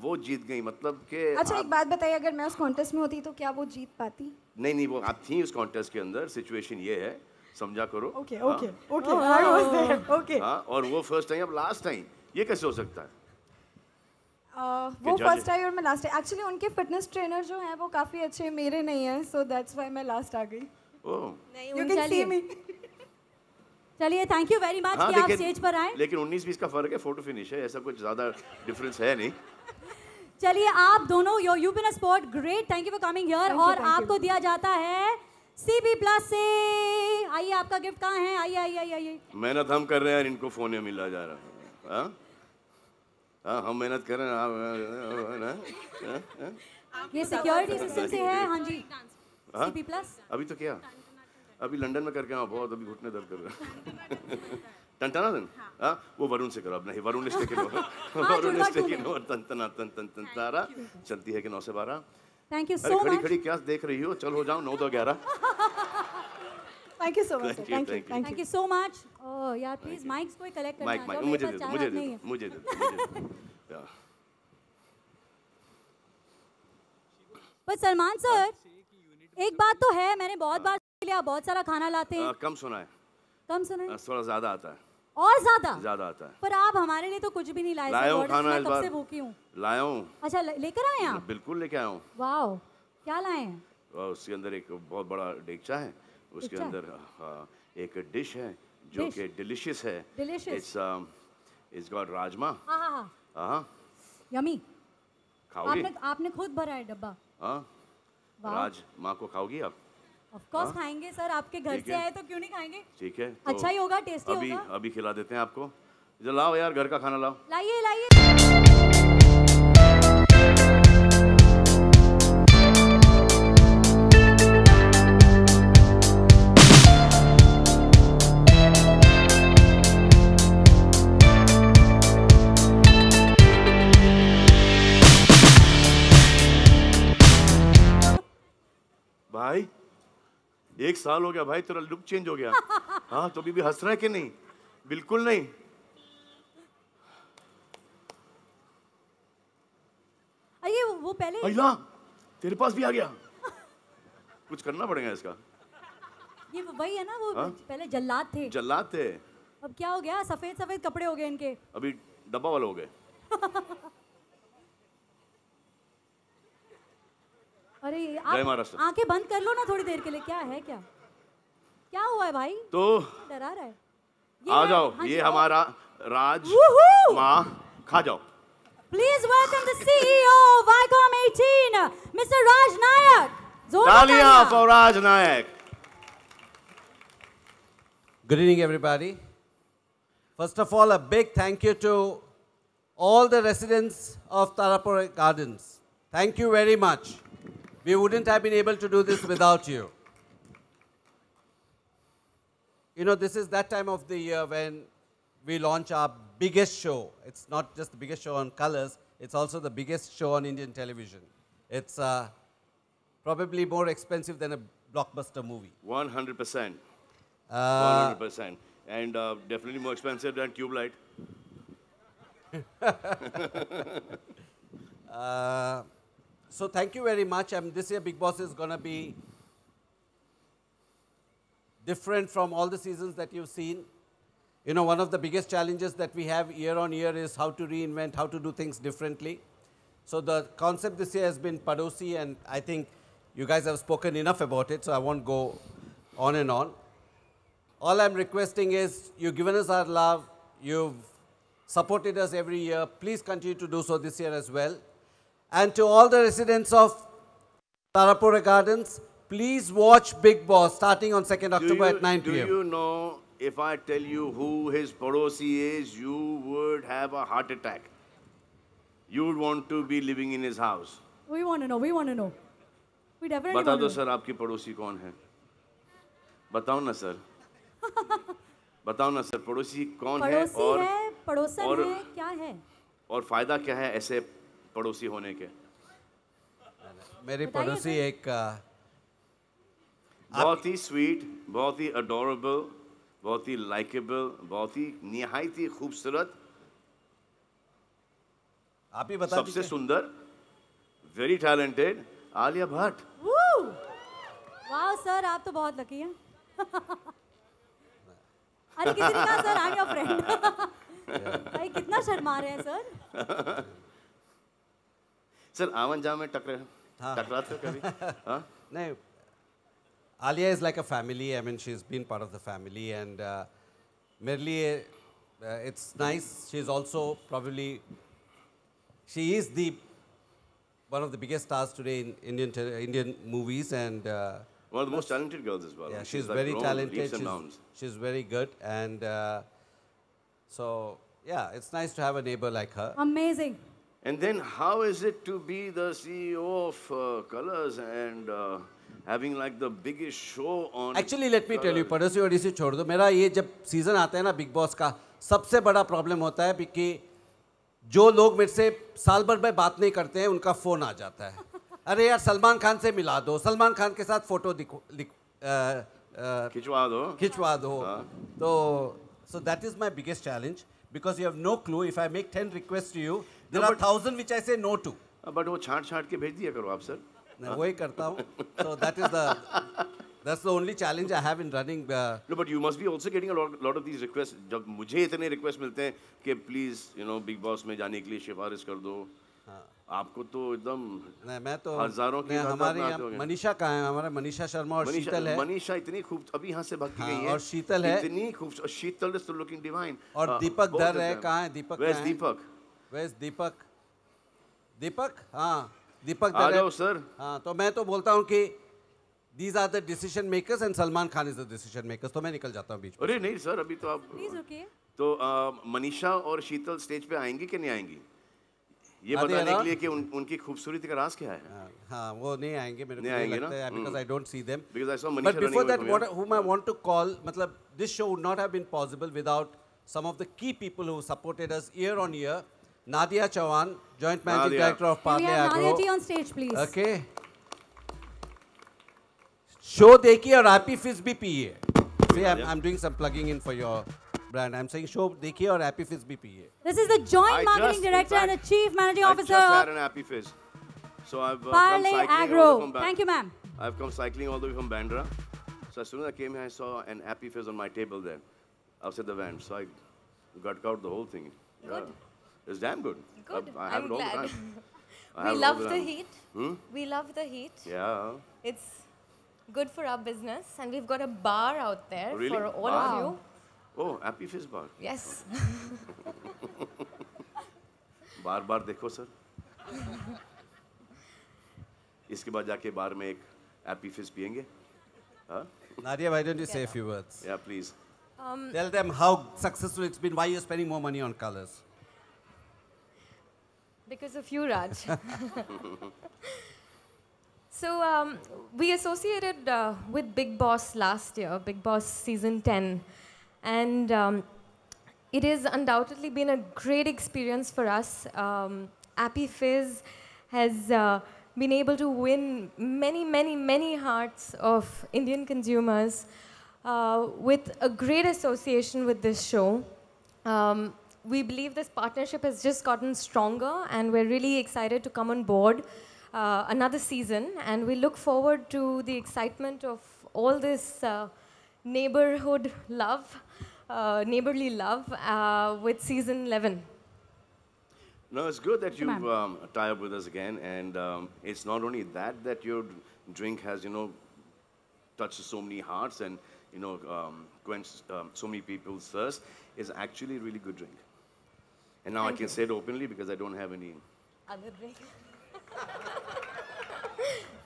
Speaker 1: वो जीत गई, मतलब कि
Speaker 4: अच्छा एक बात बताइए, अगर मैं उस कॉन्टेस्ट में होती तो क्या वो जीत पाती?
Speaker 1: नहीं वो आप थी उस कॉन्टेस्ट के अंदर। सिचुएशन ये है, समझा करो।
Speaker 4: Okay okay okay, I was there. Okay,
Speaker 1: हाँ, और वो फर्स्ट टाइम, अब लास्ट टाइम, ये कैसे हो सकता है?
Speaker 4: वो
Speaker 1: judge-
Speaker 4: फर्स्ट टाइम और मैं लास्ट टाइम। एक्चुअली उनके फिटनेस ट्रेनर जो हैं वो काफी अच्छे, मेरे नहीं हैं, सो दैट्स व्हाई मैं लास्ट आ गई।
Speaker 1: ओह
Speaker 5: नहीं,
Speaker 4: यू कैन सी मी।
Speaker 2: चलिए, थैंक यू वेरी मच
Speaker 1: हाँ,
Speaker 2: कि आप स्टेज पर आए।
Speaker 1: लेकिन 19-20 का फर्क है, फोटो फिनिश है, ऐसा कुछ ज्यादा डिफरेंस है नहीं।
Speaker 2: चलिए, आप दोनों you been a sport, great, thank you for coming here.
Speaker 4: Thank you,
Speaker 2: और
Speaker 4: thank you.
Speaker 2: आपको दिया जाता है CB+ से। आइए, आपका गिफ्ट कहाँ है? आइए आइए आइए आइए।
Speaker 1: मेहनत हम कर रहे हैं, इनको फोन में मिला जा रहा है। हाँ? हाँ, हम मेहनत कर रहे हैं।
Speaker 2: ये सिक्योरिटी सिस्टम से है। हाँ जी,
Speaker 1: हाँ?
Speaker 2: CB+।
Speaker 1: अभी तो क्या, अभी लंदन में करके आया बहुत, अभी घुटने दर्द कर रहे हैं। टंटना दिन, हाँ, वो वरुण से करो। अब नहीं, वरुण ने नो, वरुण ने नो, टंटना तन तन तन तारा चलती है कि 9 से 12।
Speaker 2: थैंक यू
Speaker 1: अरे
Speaker 2: सो
Speaker 1: खड़ी
Speaker 2: मच।
Speaker 1: खड़ी क्या देख रही हो, चल हो जाओ 9 तो 11।
Speaker 4: Thank you so much,
Speaker 1: Thank you,
Speaker 4: thank you
Speaker 1: thank you.
Speaker 4: Thank
Speaker 2: thank you so much. Oh यार, प्लीज माइक्स कोई कलेक्ट करना।
Speaker 1: माइक माइक
Speaker 2: जो
Speaker 1: मुझे
Speaker 2: मेरे
Speaker 1: दे
Speaker 2: पास
Speaker 1: दो, मुझे
Speaker 2: चाहत
Speaker 1: दे
Speaker 2: नहीं है।
Speaker 1: दो, मुझे दे दो, या।
Speaker 2: पर सलमान सर, एक बात तो है, मैंने बहुत बार लिया, आप बहुत सारा खाना लाते हैं।
Speaker 1: कम सुना है,
Speaker 2: कम सुने
Speaker 1: थोड़ा ज्यादा आता है,
Speaker 2: और ज्यादा
Speaker 1: ज्यादा आता है।
Speaker 2: पर आप हमारे लिए तो कुछ भी नहीं लाए।
Speaker 1: लाया हूँ
Speaker 2: सर,
Speaker 1: खाना
Speaker 2: मैं
Speaker 1: इस
Speaker 2: कब
Speaker 1: बार।
Speaker 2: से भूखी हूँ।
Speaker 1: लाया हूँ,
Speaker 2: अच्छा, लेकर आए आप?
Speaker 1: बिल्कुल लेके आया हूँ।
Speaker 2: वाओ, क्या लाए हैं?
Speaker 1: और उसके अंदर एक बहुत बड़ा डेगचा है, उसके
Speaker 2: डेगचा?
Speaker 1: अंदर एक डिश है जो
Speaker 2: Dish?
Speaker 1: कि डिलीशियस है।
Speaker 2: Delicious?
Speaker 1: It's got rajma.
Speaker 2: हाँ हाँ हाँ,
Speaker 1: हाँ,
Speaker 2: यमी।
Speaker 1: खाओगी?
Speaker 2: आपने खुद भरा है डब्बा?
Speaker 1: हाँ,
Speaker 2: वाह।
Speaker 1: राजमा को खाओगी आप?
Speaker 2: ऑफ कोर्स खाएंगे सर, आपके घर
Speaker 1: ठीक
Speaker 2: से
Speaker 1: है।
Speaker 2: आए तो क्यों नहीं खाएंगे?
Speaker 1: ठीक है,
Speaker 2: अच्छा ही होगा, टेस्टी
Speaker 1: अभी
Speaker 2: होगा।
Speaker 1: अभी खिला देते हैं आपको। जो लाओ यार, घर का खाना लाओ।
Speaker 2: लाइए लाइए।
Speaker 1: भाई 1 साल हो गया भाई, तेरा लुक चेंज हो गया। हाँ, तो अभी भी हंस रहा है कि नहीं? बिल्कुल नहीं।
Speaker 2: आइए, वो पहले
Speaker 1: अल्लाह, तेरे पास भी आ गया। कुछ करना पड़ेगा इसका।
Speaker 2: ये वही है ना, वो
Speaker 1: हाँ?
Speaker 2: पहले जल्लाद थे,
Speaker 1: जल्लाद थे,
Speaker 2: अब क्या हो गया? सफेद सफेद कपड़े हो गए इनके।
Speaker 1: अभी डब्बा वाले हो गए।
Speaker 2: अरे
Speaker 1: जय
Speaker 2: आप
Speaker 1: महाराष्ट्र।
Speaker 2: आंखें बंद कर लो ना थोड़ी देर के लिए। क्या है, क्या हुआ है भाई?
Speaker 1: तो
Speaker 2: डरा रहा है।
Speaker 1: आ
Speaker 2: है-
Speaker 1: जाओ,
Speaker 2: हाँ जी,
Speaker 1: ये
Speaker 2: ओ-
Speaker 1: हमारा राज
Speaker 2: Woohoo!
Speaker 1: माँ, खा जाओ।
Speaker 2: Please welcome the CEO of Viacom 18, Mr. Raj Nayak. जोरदार
Speaker 1: तालियां
Speaker 2: तालियां।
Speaker 1: For Raj Nayak.
Speaker 7: Good evening, everybody. First of all, a big thank you to all the residents of Tarapur Gardens. Thank you very much. We wouldn't have been able to do this without you. You know, this is that time of the year when we launch our biggest show. It's not just the biggest show on colors, it's also the biggest show on Indian television. It's probably more expensive than a blockbuster movie.
Speaker 1: 100%.
Speaker 7: Uh,
Speaker 1: 100%. And definitely more expensive than Tube Light.
Speaker 7: So thank you very much. This year Big Boss is going to be different from all the seasons that you've seen. You know, one of the biggest challenges that we have year on year is how to reinvent, how to do things differently. So the concept this year has been Padosi, and I think you guys have spoken enough about it, so I won't go on and on. All I'm requesting is you've given us our love, you've supported us every year. Please continue to do so this year as well. And to all the residents of Tarapura Gardens, please watch Big Boss starting on 2nd October at 9
Speaker 1: Do
Speaker 7: p.m.
Speaker 1: you know, if I tell you who his Padosi is, you would have a heart attack. You would want to be living in his house.
Speaker 2: We want to know. We want to know. We definitely
Speaker 1: बता
Speaker 2: want
Speaker 1: दो
Speaker 2: to know.
Speaker 1: Sir, आपकी पड़ोसी कौन है? बताओ ना sir. बताओ ना सर, पड़ोसी कौन है?
Speaker 2: पड़ोसी
Speaker 1: और
Speaker 2: है पड़ोसन
Speaker 1: और-
Speaker 2: है, क्या है?
Speaker 1: और फ़ायदा क्या है ऐसे पड़ोसी होने के?
Speaker 7: मेरी
Speaker 2: बताइए
Speaker 7: पड़ोसी
Speaker 2: सर।
Speaker 7: एक
Speaker 1: बहुत ही स्वीट, बहुत ही अडोरेबल, बहुत ही लाइकेबल, बहुत ही निहायत ही खूबसूरत,
Speaker 7: आप ही बता
Speaker 1: सबसे
Speaker 7: दीजिए।
Speaker 1: सुंदर, वेरी टैलेंटेड आलिया भट्ट।
Speaker 2: वाह सर, आप तो बहुत लकी हैं। अरे किसी ने कहा sir I am your friend. भाई कितना शर्मा रहे हैं सर।
Speaker 1: सर आवन जावन में
Speaker 7: हाँ।
Speaker 1: टकराते हो कभी? हाँ?
Speaker 7: No, Alia is like a family. I mean, she's been part of the family, and merely it's nice. She's also probably she is the one of the biggest stars today in Indian movies, and
Speaker 1: One of the most talented girls as well.
Speaker 7: yeah, she's
Speaker 1: like
Speaker 7: very
Speaker 1: grown
Speaker 7: talented.
Speaker 1: leaps and bounds.
Speaker 7: She's very good, and so yeah, it's nice to have a neighbor like her.
Speaker 2: Amazing.
Speaker 1: And then how is it to be the CEO of Colors and having like the biggest show on
Speaker 7: Actually, let me tell you,
Speaker 1: Colours?
Speaker 7: पड़ोसी वड़ोसी छोड़ दो. मेरा ये जब season आता है ना big boss का, सबसे बड़ा प्रॉब्लम होता है कि जो लोग मेरे से साल भर में बात नहीं करते हैं, उनका फोन आ जाता है. अरे यार सलमान खान से मिला दो, सलमान खान के साथ फोटो
Speaker 1: खिंचवा दो.
Speaker 7: खिंचवा दो. तो so that is my biggest challenge because you have no clue. If I make 10 requests to you, there are 1,000 which I say no to.
Speaker 1: But वो छांट के भेज दिया करो आप सर.
Speaker 7: मैं वही करता हूँ. So that's the only challenge I have in running.
Speaker 1: No, but you must be also getting a lot of these requests. जब मुझे इतने requests मिलते हैं कि please, you know, Big Boss में जाने के लिए सिफारिश कर दो. आपको तो एकदम
Speaker 7: नहीं, मैं तो
Speaker 1: हजारों की
Speaker 7: नहीं,
Speaker 1: तादाद
Speaker 7: हमारे
Speaker 1: में आते
Speaker 7: यहाँ
Speaker 1: होंगे.
Speaker 7: मनीषा कहाँ है? हमारा मनीषा शर्मा और शीतल है.
Speaker 1: मनीषा इतनी खूब अभी यहाँ से भाग के
Speaker 7: हाँ,
Speaker 1: गई है.
Speaker 7: और शीतल है.
Speaker 1: इतनी खूब. शीतल is still looking divine.
Speaker 7: और दीपक
Speaker 1: both
Speaker 7: दर
Speaker 1: of
Speaker 7: है.
Speaker 1: them.
Speaker 7: कहाँ है दीपक?
Speaker 1: Where's
Speaker 7: कहाँ है?
Speaker 1: दीपक?
Speaker 7: Where's दीपक? दीपक? हाँ, दीपक
Speaker 1: आ
Speaker 7: दर है.
Speaker 1: जाओ सर.
Speaker 7: हाँ, तो मैं तो बोलता हूँ कि these are the decision makers and Salman Khan is the decision makers. तो मैं निकल जाता हूँ बीच में.
Speaker 1: अरे नहीं सर, अभी तो आप
Speaker 2: प्लीज रुकिए।
Speaker 1: तो मनीषा और शीतल स्टेज पे आएंगी कि नहीं आएंगी? ये
Speaker 7: आधे
Speaker 1: बताने के
Speaker 7: आराम?
Speaker 1: लिए कि उनकी खूबसूरती का राज क्या है?
Speaker 7: हाँ, वो नहीं आएंगे. मेरे को
Speaker 1: नहीं
Speaker 7: नहीं
Speaker 1: आएंगे
Speaker 7: लगता
Speaker 1: ना?
Speaker 7: है because I don't see them.
Speaker 1: Because I saw Manisha
Speaker 7: But
Speaker 1: running
Speaker 7: before
Speaker 1: away
Speaker 7: that,
Speaker 1: from here.
Speaker 7: whom I want to call, मतलब this show would not have been possible without some of the key people who supported us year on year. Nadia Chauhan, Joint Managing
Speaker 1: Nadia.
Speaker 7: Director of
Speaker 2: We
Speaker 7: Parle
Speaker 2: have
Speaker 7: Agro.
Speaker 2: Nadia ji on stage, please.
Speaker 7: Okay. Show देखिए और Happy Fizz भी पिए. See, I'm doing some plugging in for your brand. I'm saying show देखिए और Happy Fizz भी पिए.
Speaker 2: This is the Joint
Speaker 1: I
Speaker 2: Marketing
Speaker 1: just- in
Speaker 2: Director and the
Speaker 1: fact,
Speaker 2: Chief Managing
Speaker 1: I
Speaker 2: Officer
Speaker 1: just had
Speaker 2: of
Speaker 1: an Happy Fizz. So I've come
Speaker 2: Parle
Speaker 1: cycling all the way
Speaker 2: Agro.
Speaker 1: from
Speaker 2: Thank you, ma'am.
Speaker 1: I've come cycling all the way from Bandra. So as soon as I came here, I saw an Happy Fizz on my table there, outside the van. So I got out the whole thing. Yeah. It's damn good.
Speaker 3: Good.
Speaker 1: I have
Speaker 3: I'm
Speaker 1: it all the
Speaker 3: glad.
Speaker 1: time. I
Speaker 3: We
Speaker 1: have it all
Speaker 3: love
Speaker 1: the
Speaker 3: the
Speaker 1: time.
Speaker 3: heat. We love the heat.
Speaker 1: Yeah.
Speaker 3: It's good for our business, and we've got a bar out there
Speaker 1: Really?
Speaker 3: for all
Speaker 1: Wow.
Speaker 3: of you.
Speaker 1: Oh, Happy Fizz bar.
Speaker 3: Yes.
Speaker 1: बार बार देखो sir. इसके बाद जाके बार में एक Happy Fizz पियेंगे. हाँ?
Speaker 7: Nadia, why don't you say a few words?
Speaker 1: Yeah, please.
Speaker 7: Tell them how successful it's been, why you're spending more money on colors.
Speaker 3: Because of you, Raj. So we associated with Big Boss last year, Big Boss season 10, and it has undoubtedly been a great experience for us. Happy Fizz has been able to win many, many, many hearts of Indian consumers with a great association with this show. We believe this partnership has just gotten stronger, and we're really excited to come on board another season. And we look forward to the excitement of all this neighborhood love, neighborly love with season 11.
Speaker 1: No, it's good that
Speaker 2: ma'am.
Speaker 1: you've tied up with us again, and it's not only that your drink has, you know, touched so many hearts and, you know, quenched so many people's thirst. It's actually a really good drink. And now I can say it openly because I don't have any.
Speaker 3: Other drink.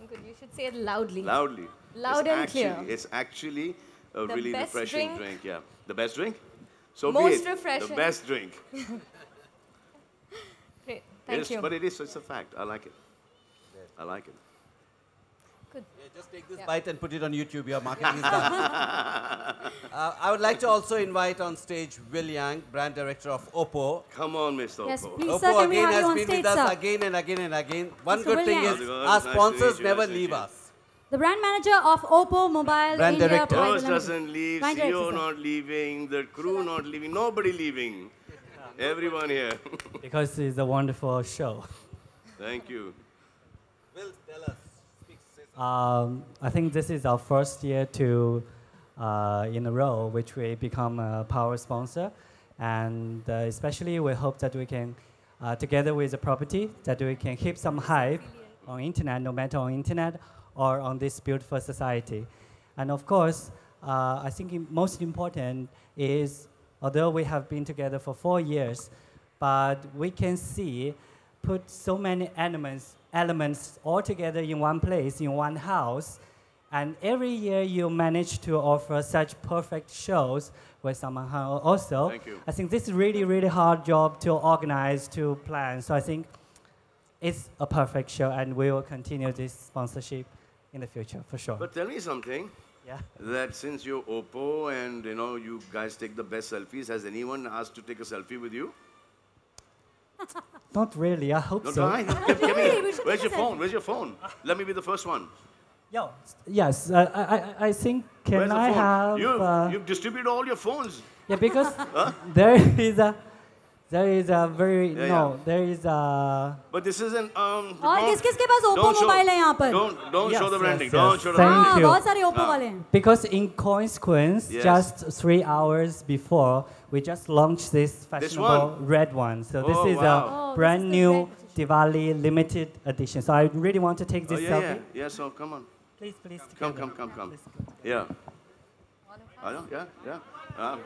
Speaker 3: Good, you should say it loudly.
Speaker 1: Loudly.
Speaker 3: Loud and clear.
Speaker 1: It's actually a
Speaker 3: The
Speaker 1: really
Speaker 3: best
Speaker 1: refreshing
Speaker 3: drink.
Speaker 1: Yeah. The best drink? So
Speaker 3: Most
Speaker 1: be it.
Speaker 3: refreshing.
Speaker 1: The best drink.
Speaker 3: Great,
Speaker 1: It
Speaker 3: thank
Speaker 1: is-
Speaker 3: you.
Speaker 1: But it's a fact. I like it. I like it.
Speaker 5: Good.
Speaker 7: Yeah, just take this bite and put it on YouTube. Your marketing is done. I would like to also invite on stage Will Yang, brand director of Oppo.
Speaker 1: Come on, Mr.
Speaker 2: Yes,
Speaker 1: Oppo.
Speaker 2: please, sir,
Speaker 7: Oppo
Speaker 2: can we
Speaker 7: again
Speaker 2: have you
Speaker 7: has
Speaker 2: on
Speaker 7: been
Speaker 2: stage,
Speaker 7: with us
Speaker 2: sir?
Speaker 7: again and again and again. One
Speaker 2: Mr.
Speaker 7: good
Speaker 2: Will
Speaker 7: thing
Speaker 2: Yang.
Speaker 7: is
Speaker 1: How's it going?
Speaker 7: our
Speaker 1: Nice to meet
Speaker 7: sponsors
Speaker 1: you,
Speaker 7: never
Speaker 1: nice to meet
Speaker 7: leave
Speaker 1: you.
Speaker 7: us.
Speaker 2: The brand manager of Oppo Mobile
Speaker 7: Brand
Speaker 2: India
Speaker 7: director.
Speaker 2: Private
Speaker 1: Boss
Speaker 2: Limited.
Speaker 1: doesn't leave,
Speaker 2: Brand director,
Speaker 1: CEO
Speaker 2: sir.
Speaker 1: not leaving, the crew not leaving, nobody leaving. Everyone here.
Speaker 8: Because it's a wonderful show.
Speaker 1: Thank you.
Speaker 7: Will, tell us. Say something.
Speaker 8: I think this is our first year in a row which we become a power sponsor, and especially we hope that we can, together with the property, that we can keep some hype on internet, no matter on internet or on this beautiful society. And of course, I think most important is, although we have been together for 4 years, but we can see, put so many elements all together in one place, in one house, and every year you manage to offer such perfect shows with Salman Khan also.
Speaker 1: Thank you.
Speaker 8: I think this is really, really hard job to organize, to plan. So I think it's a perfect show, and we will continue this sponsorship in the future, for sure.
Speaker 1: But tell me something,
Speaker 8: Yeah.
Speaker 1: that since you're Oppo and you guys take the best selfies, has anyone asked to take a selfie with you?
Speaker 8: Not really, I hope
Speaker 1: No,
Speaker 8: so.
Speaker 1: fine.
Speaker 2: Really, we should
Speaker 1: Where's
Speaker 2: take
Speaker 1: your
Speaker 2: a
Speaker 1: phone? Where's your phone? Let me be the first one.
Speaker 8: Yes, I think,
Speaker 1: Where's
Speaker 8: can
Speaker 1: the
Speaker 8: I
Speaker 1: phone?
Speaker 8: have...
Speaker 1: You've distributed all your phones.
Speaker 8: Yeah, because there is a very,
Speaker 1: Yeah,
Speaker 8: no,
Speaker 1: yeah.
Speaker 8: there is a...
Speaker 1: But this isn't.
Speaker 2: और किस-किसके पास Oppo mobile है यहाँ पर?
Speaker 1: Don't
Speaker 8: Yes,
Speaker 1: show the
Speaker 8: yes,
Speaker 1: branding.
Speaker 8: yes.
Speaker 1: Don't show the
Speaker 8: Thank
Speaker 1: branding.
Speaker 2: हाँ,
Speaker 8: you.
Speaker 2: बहुत सारे Oppo वाले हैं.
Speaker 8: Because in consequence,
Speaker 1: Yes.
Speaker 8: just 3 hours before, we just launched this fashionable red one. So this
Speaker 1: Oh,
Speaker 8: is
Speaker 1: wow.
Speaker 2: Oh,
Speaker 8: a brand
Speaker 2: this is the
Speaker 8: new
Speaker 2: red edition.
Speaker 8: Diwali limited edition. So I really want to take
Speaker 1: Oh,
Speaker 8: this
Speaker 1: yeah, yeah.
Speaker 8: selfie.
Speaker 1: Yeah, so come on.
Speaker 8: Please, please.
Speaker 1: Come,
Speaker 8: together.
Speaker 1: come.
Speaker 8: Please.
Speaker 1: Yeah. Yeah.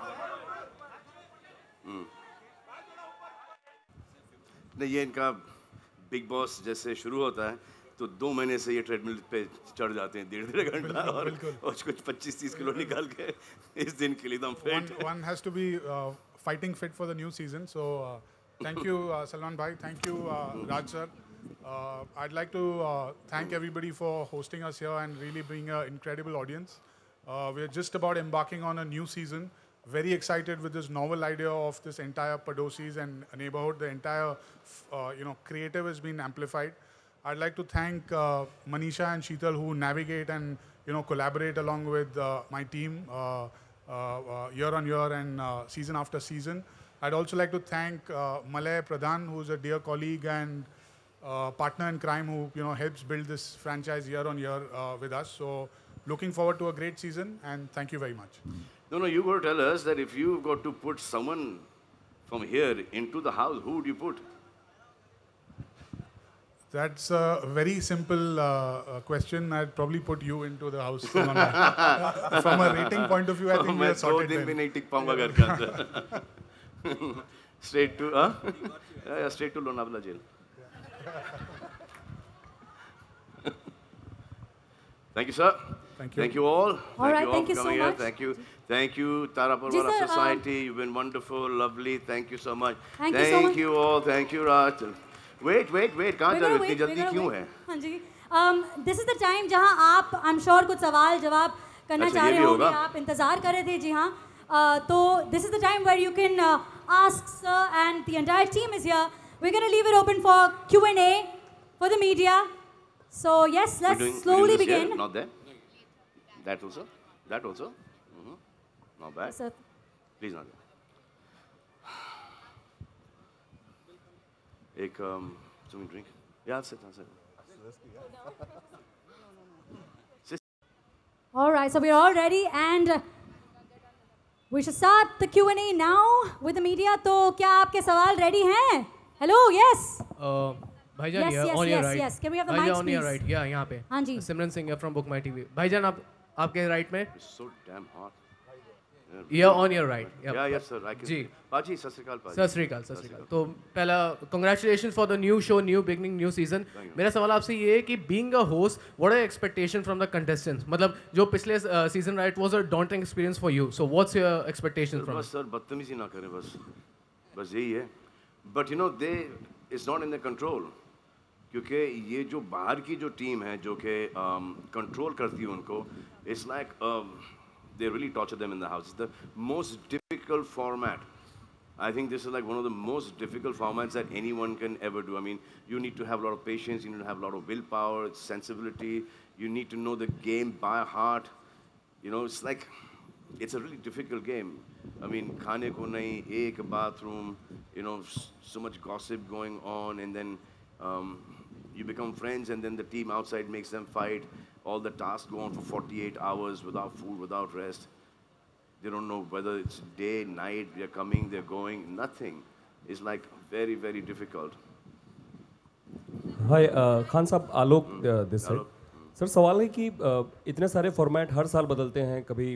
Speaker 1: नहीं, ये इनका big boss जैसे शुरू होता है तो 2 महीने से ये ट्रेडमिल पे चढ़ जाते हैं 1.5 घंटा और कुछ 25-30 किलो निकाल के इस दिन के लिए एकदम fit.
Speaker 9: One has to be fighting fit for the new season. So thank you, Salman Bhai. Thank you, Raj sir. I'd like to thank everybody for hosting us here and really being an incredible audience. We're just about embarking on a new season. Very excited with this novel idea of this entire Padosis and neighborhood. The entire, creative has been amplified. I'd like to thank Manisha and Sheetal who navigate and collaborate along with my team year on year and season after season. I'd also like to thank Malay Pradhan, who's a dear colleague and partner in crime who helps build this franchise year on year with us. So looking forward to a great season and thank you very much.
Speaker 1: No, you got to tell us that if you've got to put someone from here into the house, who would you put?
Speaker 9: That's a very simple question. I'd probably put you into the house. From a rating point of view, I think we
Speaker 1: मैं
Speaker 9: are
Speaker 1: 2
Speaker 9: sorted
Speaker 1: दिन भी
Speaker 9: then.
Speaker 1: नहीं टिक पाऊंगा घर के अंदर. Straight to straight to Lonavala jail. Thank you, sir.
Speaker 9: Thank you.
Speaker 1: Thank you all.
Speaker 2: All right,
Speaker 1: you
Speaker 2: thank
Speaker 1: for
Speaker 2: you so
Speaker 1: coming here.
Speaker 2: much.
Speaker 1: Thank you, Tara
Speaker 2: Ji,
Speaker 1: Parwara
Speaker 2: sir,
Speaker 1: Society. You've been wonderful, lovely. Thank you so much.
Speaker 2: Thank you so much.
Speaker 1: you all. Thank you, Raj. Wait. कहाँ
Speaker 2: We're
Speaker 1: जा रहे
Speaker 2: gonna
Speaker 1: हो? इतनी
Speaker 2: wait,
Speaker 1: जल्दी
Speaker 2: we're
Speaker 1: क्यों
Speaker 2: gonna
Speaker 1: है?
Speaker 2: wait. हाँ जी. This is the time जहाँ आप, I'm sure कुछ सवाल जवाब करना
Speaker 1: अच्छा,
Speaker 2: चाह
Speaker 1: ये
Speaker 2: रहे
Speaker 1: भी
Speaker 2: होंगे.
Speaker 1: होगा?
Speaker 2: आप इंतजार कर रहे थे जी हाँ. तो this is the time where you can ask sir, and the entire team is here. We're gonna leave it open for Q&A for the media. So yes, let's
Speaker 1: We're doing
Speaker 2: slowly
Speaker 1: this here,
Speaker 2: begin.
Speaker 1: not there. That also. Mhm. Not bad.
Speaker 2: Sir.
Speaker 1: Please not there. एक something drink. Yeah, sit.
Speaker 2: All right, so we're all ready and we should start the Q&A now with the media. तो क्या आपके सवाल ready हैं? Hello, yes.
Speaker 10: भाईजान,
Speaker 2: Yes,
Speaker 10: yeah,
Speaker 2: yes,
Speaker 10: on your
Speaker 2: yes,
Speaker 10: right.
Speaker 2: yes. Can we have the
Speaker 10: भाईजान,
Speaker 2: mics,
Speaker 10: on your
Speaker 2: please?
Speaker 10: right. Yeah, यहाँ पे.
Speaker 2: हाँ जी.
Speaker 10: सिमरन Singh from Book My TV. भाईजान, आपके right में.
Speaker 1: It's so damn hot.
Speaker 10: Yeah, on your right.
Speaker 1: Yeah, yes, sir. I can.
Speaker 10: Ji.
Speaker 1: Paji, सत श्री अकाल, पाजी.
Speaker 10: सत श्री अकाल. तो पहला congratulations for the new show, new beginning, new season. मेरा सवाल आपसे ये है कि being a host, what are your expectations from the contestants? मतलब जो पिछले season right was a daunting experience for you. So what's your expectations from?
Speaker 1: बस सर बदतमीजी ना करें बस यही है. But it's not in their control. क्योंकि ये जो बाहर की जो टीम है जो कि कंट्रोल करती है उनको, it's like they really torture them in the house. It's the most difficult format. I think this is like one of the most difficult formats that anyone can ever do. I mean, you need to have a lot of patience, you need to have a lot of willpower, sensibility, you need to know the game by heart. You know, it's like, it's a really difficult game. I mean, khane ko nahi, ek bathroom, you know, so much gossip going on, and then you become friends, and then the team outside makes them fight. All the tasks go on for 48 hours without food, without rest. They don't know whether it's day, night, they're coming, they're going, nothing. It's like very, very difficult.
Speaker 11: हाय खान साहब, आलोक this side. Sir सवाल है कि इतने सारे format हर साल बदलते हैं, कभी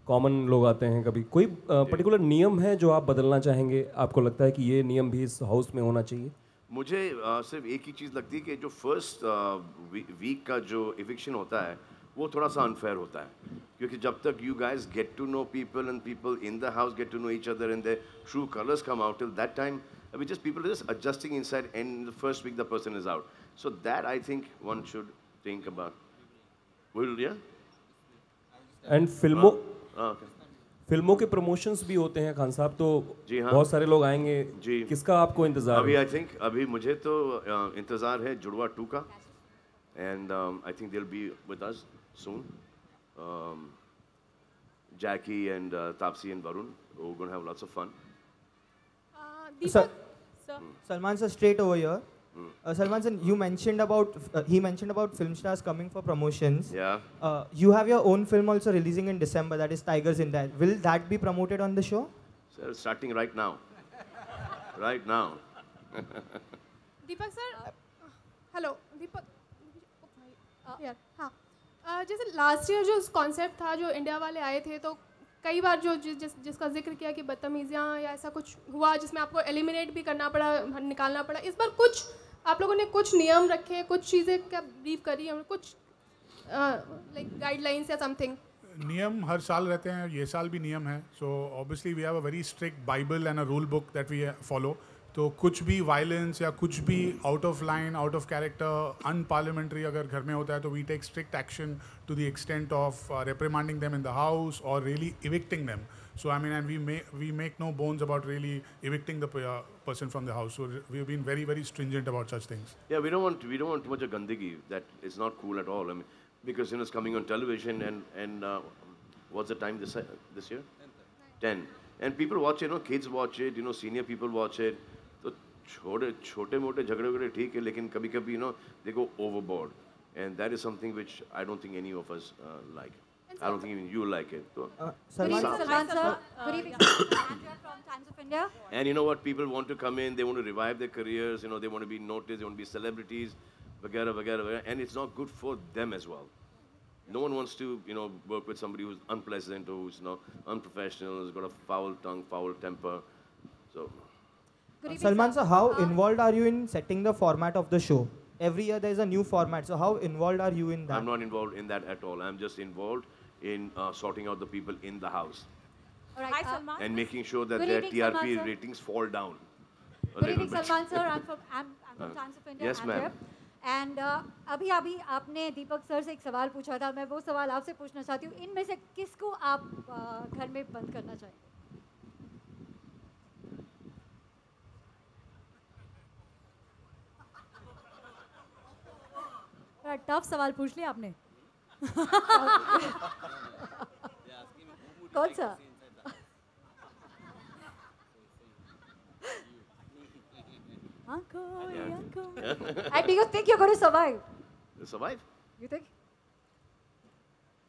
Speaker 11: कॉमन लोग आते हैं, कभी कोई पर्टिकुलर नियम है जो आप बदलना चाहेंगे? आपको लगता है कि ये नियम भी इस हाउस में होना चाहिए?
Speaker 1: मुझे सिर्फ एक ही चीज़ लगती है कि जो फर्स्ट वीक का जो इविक्शन होता है वो थोड़ा सा अनफेयर होता है, क्योंकि जब तक you guys get to know people and people in the house get to know each other and their true colours come out, till that time अभी just people just adjusting inside and the first week the person is out, so that I think one should think about. Will या
Speaker 11: and फिल्मों के promotions भी होते हैं खान साहब, तो
Speaker 1: जी हाँ,
Speaker 11: बहुत सारे लोग आएंगे
Speaker 1: जी।
Speaker 11: किसका आपको इंतजार
Speaker 1: अभी
Speaker 11: है?
Speaker 1: आई थिंक अभी मुझे तो इंतज़ार है जुड़वा 2 का, and I think they will be with us soon. Jackie and Taapsee and Varun, we're going to have lots of fun.
Speaker 12: Sir, Salman sir, straight over here. Salman sir, you mentioned about he mentioned about film stars coming for promotions.
Speaker 1: Yeah.
Speaker 12: You have your own film also releasing in December, that is Tigers in That. Will that be promoted on the show?
Speaker 1: Sir, starting right now. Right now.
Speaker 13: Deepak sir, hello दीपक यार, हाँ जैसे last year जो concept था, जो India वाले आए थे, तो कई बार जो जिसका जिक्र किया कि बदतमीजियाँ या ऐसा कुछ हुआ जिसमें आपको एलिमिनेट भी करना पड़ा, निकालना पड़ा। इस बार कुछ आप लोगों ने कुछ नियम रखे, कुछ चीज़ें क्या ब्रीफ करी है, कुछ लाइक गाइडलाइंस या समथिंग?
Speaker 9: नियम हर साल रहते हैं, ये साल भी नियम है। So obviously we have a very strict bible and a rule book that we follow. तो कुछ भी वायलेंस या कुछ भी out of line, out of character, unparliamentary अगर घर में होता है तो we take strict action to the extent of reprimanding them in the house और really evicting them. So I mean, and we make no bones about really evicting the person from the house. So we've been very, very stringent about such things.
Speaker 1: Yeah, we don't want too much of gandagi. That is not cool at all. I mean, because it's coming on television and what's the time this year? 10. And people watch it, kids watch it, senior people watch it. तो छोटे मोटे झगड़े ठीक है, लेकिन कभी कभी they go overboard, and that is something which I don't think any of us like. I don't think even you like it. So,
Speaker 2: Salman sir, good evening. Andrea from Times of India.
Speaker 1: And you know what? People want to come in. They want to revive their careers. They want to be noticed. They want to be celebrities, vagara, vagara, vagara. And it's not good for them as well. No one wants to, work with somebody who's unpleasant or who's unprofessional, who's got a foul tongue, foul temper. So.
Speaker 12: Salman sir, how involved are you in setting the format of the show? Every year there is a new format. So how involved are you in that?
Speaker 1: I'm not involved in that at all. I'm just involved in sorting out the people in the house.
Speaker 2: All right,
Speaker 5: Hi, Salman.
Speaker 1: And making sure that
Speaker 2: Good
Speaker 1: their
Speaker 2: evening,
Speaker 1: TRP
Speaker 2: Salman, sir.
Speaker 1: ratings fall down a
Speaker 2: Good
Speaker 1: little
Speaker 2: evening,
Speaker 1: bit.
Speaker 2: Salman sir. I'm from Times of India.
Speaker 1: Yes, ma'am.
Speaker 2: And अभी आपने दीपक sir से एक सवाल पूछा था, मैं वो सवाल आपसे पूछना चाहती हूँ, इनमें से किसको आप घर में बंद करना चाहेंगे? टफ सवाल पूछ लिया आपने. कौन सा? And do you think you're going to survive?
Speaker 1: Survive?
Speaker 2: You think?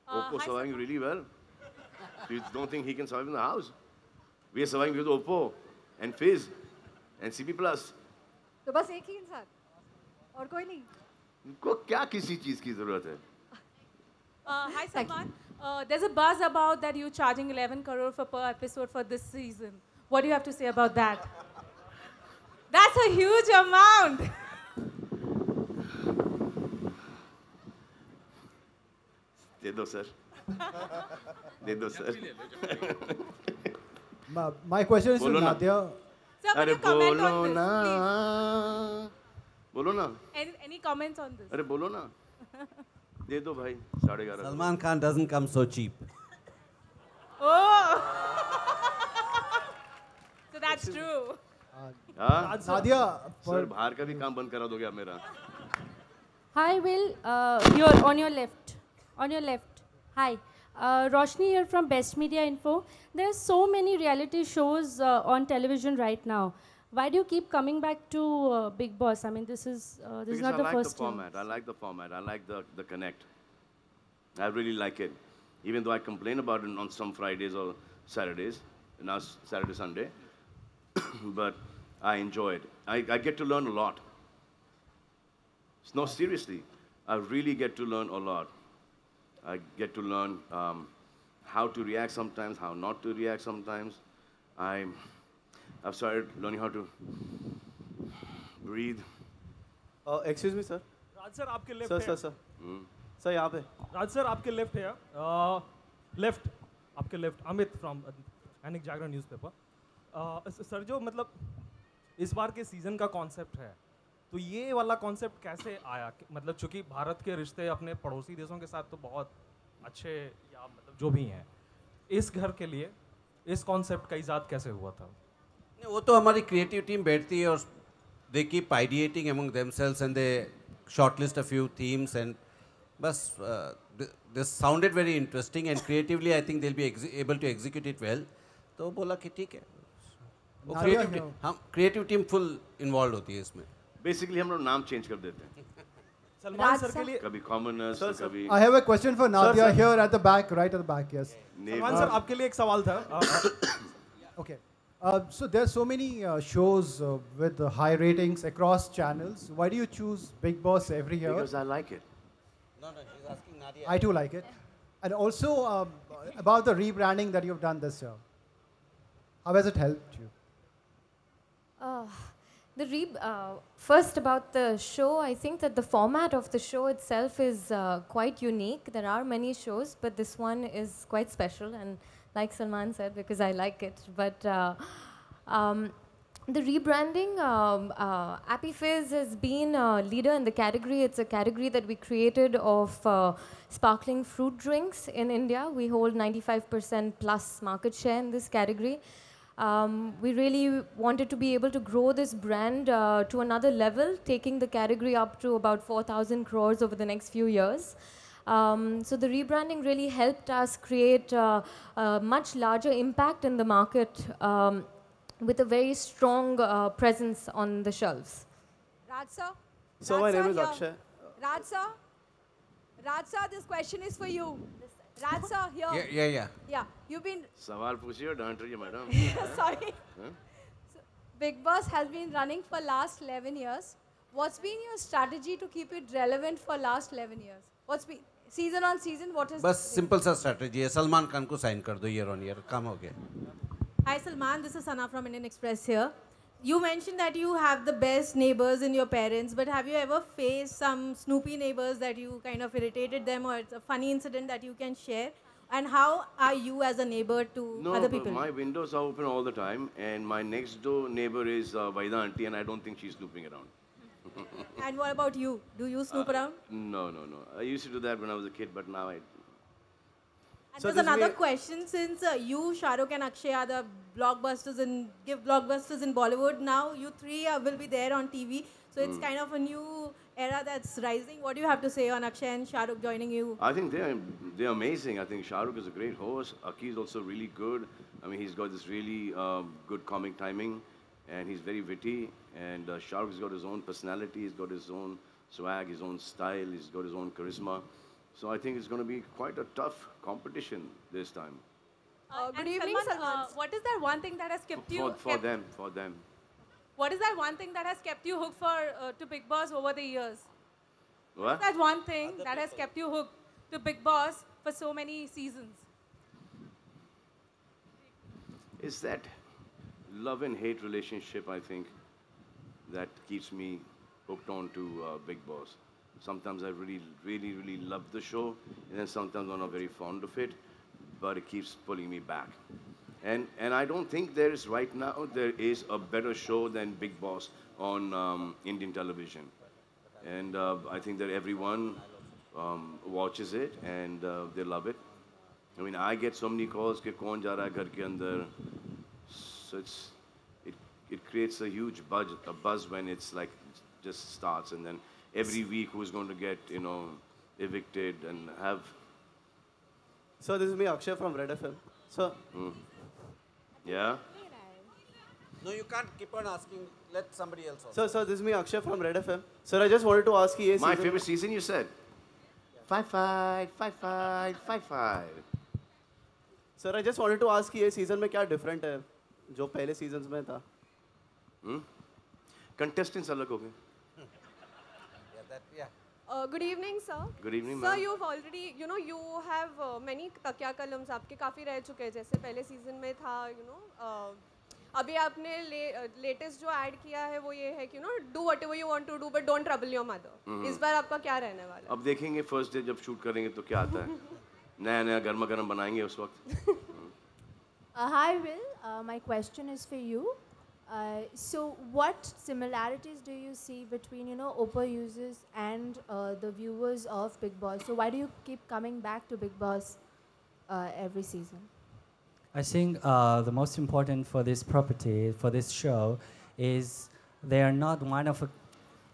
Speaker 1: Oppo surviving really well. You don't think he can survive in the house? We are surviving with Oppo and Fizz and CP Plus.
Speaker 2: तो बस एक ही इंसान और कोई नहीं.
Speaker 1: को क्या किसी चीज की जरूरत है?
Speaker 5: Hi Salman, there's a buzz about that you charging 11 crore per episode for this season. What do you have to say about that? That's a huge amount.
Speaker 1: दे दो सर. दे दो sir.
Speaker 14: My question is to Nadia.
Speaker 1: अरे बोलो ना. बोलो ना,
Speaker 5: Any comments on this?
Speaker 1: अरे बोलो ना, दे दो भाई 11:30.
Speaker 7: Salman Khan doesn't come so cheap.
Speaker 5: Oh! So that's true.
Speaker 1: हाँ?
Speaker 14: Nadia,
Speaker 1: सर बाहर का भी काम बंद करा दोगे आप मेरा?
Speaker 15: Hi, Will. You're on your left. On your left. Hi. Roshni here from Best Media Info. There are so many reality shows on television right now. Why do you keep coming back to Big Boss? I mean, this is
Speaker 1: Because
Speaker 15: not the
Speaker 1: I like
Speaker 15: first
Speaker 1: the format. I like the format. I like the connect. I really like it. Even though I complain about it on some Fridays or Saturdays, now Saturday, Sunday, but I enjoy it. I get to learn a lot. No, seriously, I really get to learn a lot. I get to learn how to react sometimes, how not to react sometimes. I've started learning how to breathe.
Speaker 16: Excuse me, sir.
Speaker 17: Raj sir आपके left
Speaker 16: Sir,
Speaker 17: है
Speaker 16: sir, sir. Sir, यहाँ पे.
Speaker 17: राज sir आपके left है left आपके left Amit from Dainik Jagran newspaper sir जो मतलब इस बार के सीज़न का कॉन्सेप्ट है तो ये वाला कॉन्सेप्ट कैसे आया मतलब चूंकि भारत के रिश्ते अपने पड़ोसी देशों के साथ तो बहुत अच्छे या मतलब जो भी हैं इस घर के लिए इस कॉन्सेप्ट का इजाद कैसे हुआ था
Speaker 7: वो तो हमारी क्रिएटिव टीम बैठती है और they keep ideating among themselves and they shortlist a few themes and बस this sounded very interesting and creatively I think they will be able to execute it well तो बोला कि ठीक है वो क्रिएटिव टीम फुल इन्वॉल्व होती है इसमें
Speaker 1: बेसिकली हम लोग नाम चेंज कर देते हैं
Speaker 17: सलमान सर के लिए
Speaker 1: कभी कॉमनर्स कभी
Speaker 14: I have a question for Nadia here at the back, right at the back, yes.
Speaker 17: Salman sir आपके लिए एक सवाल था
Speaker 14: Okay. So there are so many shows with high ratings across channels. Why do you choose Big Boss every year?
Speaker 1: Because I like it.
Speaker 7: No, he's asking Nadia.
Speaker 14: I too like it. And also about the rebranding that you've done this year. How has it helped you?
Speaker 18: First about the show, I think that the format of the show itself is quite unique. There are many shows, but this one is quite special, and like Salman said, because I like it. But the rebranding, Appy Fizz has been a leader in the category. It's a category that we created of sparkling fruit drinks in India. We hold 95% plus market share in this category. We really wanted to be able to grow this brand to another level, taking the category up to about 4,000 crores over the next few years. So the rebranding really helped us create a much larger impact in the market with a very strong presence on the shelves.
Speaker 4: Raj sir?
Speaker 16: So my name is
Speaker 4: here.
Speaker 16: Akshay.
Speaker 4: Raj sir? Raj sir, this question is for you. Raj sir, here.
Speaker 7: Yeah.
Speaker 4: Yeah, you've been...
Speaker 1: सवाल पूछिए और डांट रही है madam
Speaker 4: Sorry. So, Big Boss has been running for last 11 years. What's been your strategy to keep it relevant for last 11 years? What's been season on season? What is
Speaker 7: बस simple सा strategy है सलमान खान को sign कर दो year on year काम हो गया
Speaker 5: Hi Salman, this is Sana from Indian Express here. You mentioned that you have the best neighbors in your parents, but have you ever faced some snoopy neighbors that you kind of irritated them, or it's a funny incident that you can share? And how are you as a neighbor to other people?
Speaker 1: My windows are open all the time, and my next door neighbor is Vaida auntie, and I don't think she's snooping around.
Speaker 5: And what about you? Do you snoop around?
Speaker 1: No. I used to do that when I was a kid, but now I...
Speaker 5: And there's another question, since you, Shah Rukh and Akshay are the blockbusters and give blockbusters in Bollywood, now you three will be there on TV. So it's kind of a new era that's rising. What do you have to say on Akshay and Shah Rukh joining you?
Speaker 1: I think they're amazing. I think Shah Rukh is a great host. Aki is also really good. I mean, he's got this really good comic timing, and he's very witty. And Shah Rukh has got his own personality. He's got his own swag, his own style. He's got his own charisma. So I think it's going to be quite a tough competition this time.
Speaker 5: Good evening, Salman. What is that one thing that has kept you...
Speaker 1: For them.
Speaker 5: What is that one thing that has kept you hooked to Big Boss over the years?
Speaker 1: What?
Speaker 5: What's that one thing that has kept you hooked to Big Boss for so many seasons?
Speaker 1: It's that love and hate relationship, I think, that keeps me hooked on to Big Boss. Sometimes I really love the show, and then sometimes I'm not very fond of it, but it keeps pulling me back. And I don't think there is a better show than Big Boss on Indian television. and I think that everyone watches it and they love it. I mean, I get so many calls कि कौन जा रहा है घर के अंदर. So it creates a huge buzz when it's like just starts, and then every week who's going to get evicted and have.
Speaker 16: So this is me, Akshay from Red FM. So.
Speaker 1: Yeah.
Speaker 7: No, you can't keep on asking. Let somebody else also.
Speaker 16: So this is me, Akshay from Red FM. Sir, I just wanted to ask you.
Speaker 1: My favorite season, you said. 5-5, 5-5, 5-5.
Speaker 16: Sir, I just wanted to ask you, ये season में क्या different है जो पहले seasons में था?
Speaker 1: Contestants अलग हो गए.
Speaker 19: Good evening, sir.
Speaker 1: Good evening,
Speaker 19: Sir,
Speaker 1: ma'am.
Speaker 19: you've already, you have many तकिया कलम्स आपके काफ़ी रह चुके हैं. जैसे पहले सीजन में था, अभी आपने लेटेस्ट जो ऐड किया है वो ये है कि do whatever you want to do but don't trouble your mother. इस बार आपका क्या रहने वाला है?
Speaker 1: अब देखेंगे फर्स्ट डे जब शूट करेंगे तो क्या आता है. नया गर्मा गर्म बनाएंगे उस वक्त.
Speaker 20: Hi Will, my question is for you. So what similarities do you see between Oppo users and the viewers of Big Boss? So why do you keep coming back to Big Boss every season?
Speaker 8: I think the most important for this property, for this show, is they are not one of a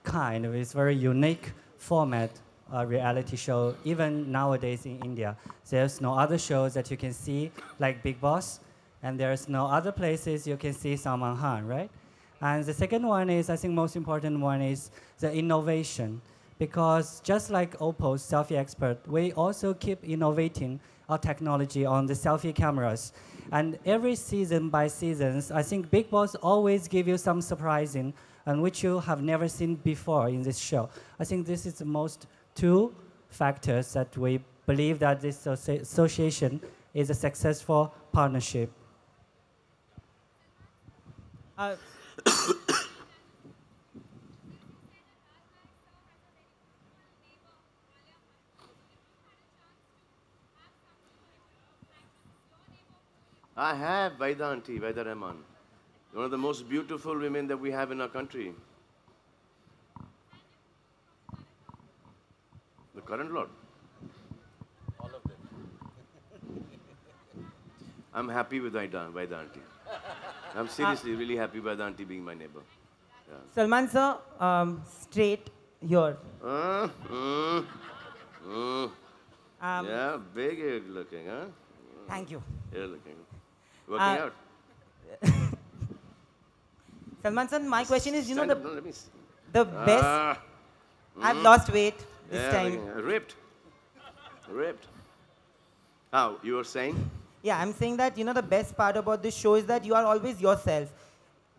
Speaker 8: kind. It's very unique format reality show. Even nowadays in India, there's no other shows that you can see like Big Boss, and there's no other places you can see Salman Khan, right? And the second one is, I think most important one is the innovation. Because just like Oppo's selfie expert, we also keep innovating our technology on the selfie cameras. And every season by seasons, I think Big Boss always give you some surprising and which you have never seen before in this show. I think this is the most two factors that we believe that this association is a successful partnership.
Speaker 1: I have Vaida Rahman, one of the most beautiful women that we have in our country. The current Lord.
Speaker 7: All of them.
Speaker 1: I'm happy with Vaida aunty. I'm seriously really happy with Vaida aunty being my neighbor. Yeah.
Speaker 21: Salman sir, straight here.
Speaker 1: Yeah, big looking, huh?
Speaker 21: Thank you.
Speaker 1: Yeah, looking. Working out.
Speaker 21: Salman sir, my question is,
Speaker 1: Stand up, no, let me see.
Speaker 21: the best. I've lost weight this time.
Speaker 1: Ripped. How? You were saying?
Speaker 21: Yeah, I'm saying that, the best part about this show is that you are always yourself.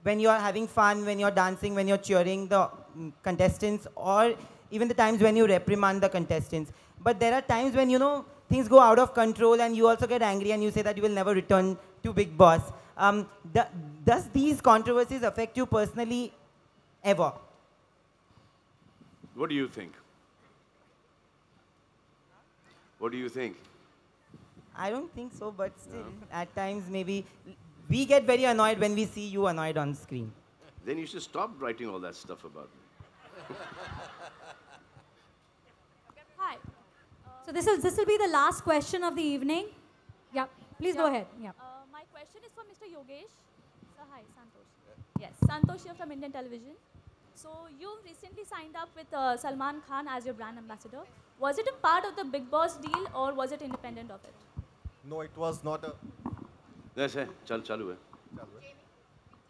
Speaker 21: When you are having fun, when you're dancing, when you're cheering the contestants, or even the times when you reprimand the contestants. But there are times when, things go out of control and you also get angry and you say that you will never return to Big Boss. Does these controversies affect you personally ever?
Speaker 1: What do you think? What do you think?
Speaker 21: I don't think so, but still, at times maybe we get very annoyed when we see you annoyed on screen.
Speaker 1: Then you should stop writing all that stuff about me.
Speaker 2: Hi. So this will be the last question of the evening. Yeah, please go ahead. Yeah.
Speaker 22: My question is for Mr. Yogesh. So hi, Santosh. Yes, Santosh here from Indian Television. So you recently signed up with Salman Khan as your brand ambassador. Was it a part of the Big Boss deal or was it independent of it?
Speaker 23: No, it was not a.
Speaker 1: Yes, chalu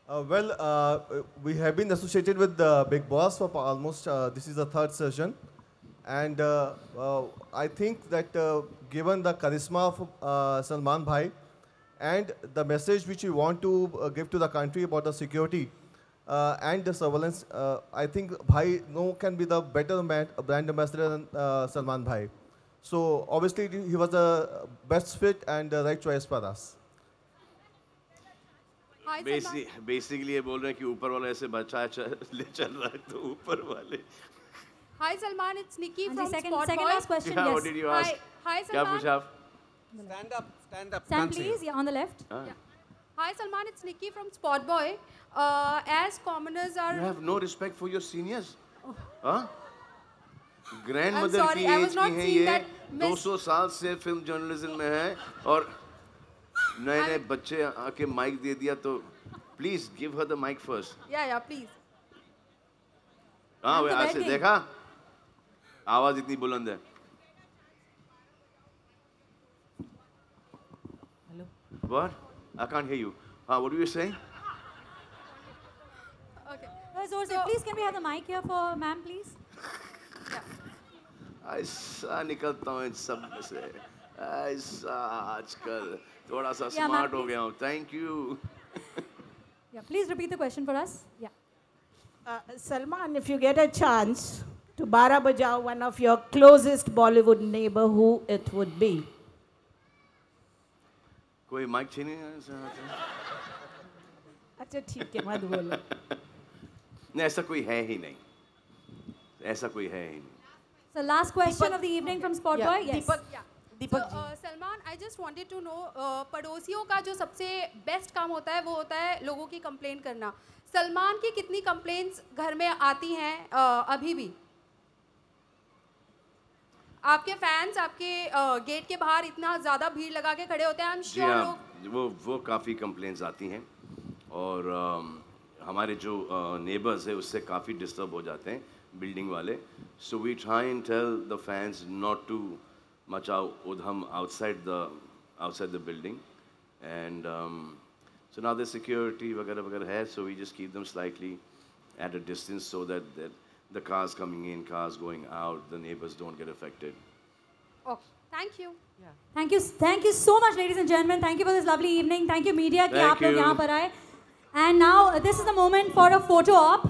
Speaker 23: hai. We have been associated with Big Boss for almost, this is the third session. And I think that given the charisma of Salman Bhai and the message which we want to give to the country about the security and the surveillance, I think Bhai can be the better brand ambassador than Salman Bhai. So obviously he was the best fit and the right choice for us.
Speaker 1: Basically ये बोल रहे हैं कि ऊपर वाला ऐसे बच्चा ले चल रहा है तो ऊपर वाले.
Speaker 13: Hi Salman, it's Nikki from
Speaker 2: second
Speaker 13: Spot Boy.
Speaker 2: last question.
Speaker 1: Yeah,
Speaker 2: Yes.
Speaker 1: what did you ask?
Speaker 13: Hi
Speaker 1: क्या
Speaker 13: Salman.
Speaker 1: पूछा आप?
Speaker 7: Stand up.
Speaker 2: Stand please, yeah, on the left.
Speaker 13: Hi Salman, it's Nikki from Spot Boy. As commoners are.
Speaker 1: You have no respect for your seniors? Huh? Grand
Speaker 3: I'm
Speaker 1: mother
Speaker 3: sorry,
Speaker 1: की
Speaker 3: I
Speaker 1: as
Speaker 3: was not
Speaker 1: की है
Speaker 3: seeing
Speaker 1: ये,
Speaker 3: that Miss-
Speaker 1: 200 साल से film journalism में है और नए नए बच्चे आके माइक दे दिया तो please give her the mic first.
Speaker 3: Yeah, please.
Speaker 1: हाँ
Speaker 3: I'm
Speaker 1: वे
Speaker 3: तो बैठ
Speaker 1: ऐसे
Speaker 3: गई।
Speaker 1: देखा आवाज इतनी बुलंद है। What? I can't hear you. What were you saying?
Speaker 2: जोर से please can we have the mic here for ma'am please.
Speaker 1: ऐसा निकलता हूँ इन सब में से, ऐसा आजकल थोड़ा सा
Speaker 2: Yeah,
Speaker 1: स्मार्ट
Speaker 2: ma'am,
Speaker 1: हो गया हूँ। Thank you.
Speaker 2: Yeah, please repeat the question for us. Yeah.
Speaker 6: Salman, if you get a chance to Bara Bajao one of your closest Bollywood neighbor, who it would be?
Speaker 1: कोई mic छीने?
Speaker 6: अच्छा ठीक है मत बोलो।
Speaker 1: नहीं ऐसा कोई है ही नहीं, ऐसा कोई है ही नहीं।
Speaker 2: So last question of the evening from Spot Boy. Yes.
Speaker 3: Deepak Salman, I just wanted to know, पड़ोसियों का जो सबसे बेस्ट काम होता है वो होता है लोगों की कंप्लेंट करना। सलमान की कितनी कंप्लेंट्स घर में आती हैं अभी भी? आपके फैंस आपके गेट के बाहर इतना ज़्यादा भीड़ लगा के खड़े होते हैं, आई एम
Speaker 1: जी
Speaker 3: श्योर
Speaker 1: हाँ, वो काफ़ी कंप्लेंट्स आती हैं और हमारे जो नेबर्स है उससे काफ़ी डिस्टर्ब हो जाते हैं बिल्डिंग वाले। So we try and tell the fans not to मचाओ उधम outside the building and so now the security वगैरह वगैरह है, so we just keep them slightly at a distance so that the cars coming in, cars going out, the neighbors don't get affected.
Speaker 3: Thank you.
Speaker 2: Thank you so much, ladies and gentlemen. Thank you for this lovely evening. Thank you, media, कि
Speaker 1: Thank
Speaker 2: आप लोग
Speaker 1: you.
Speaker 2: यहाँ पर आए. And now this is the moment for a photo op.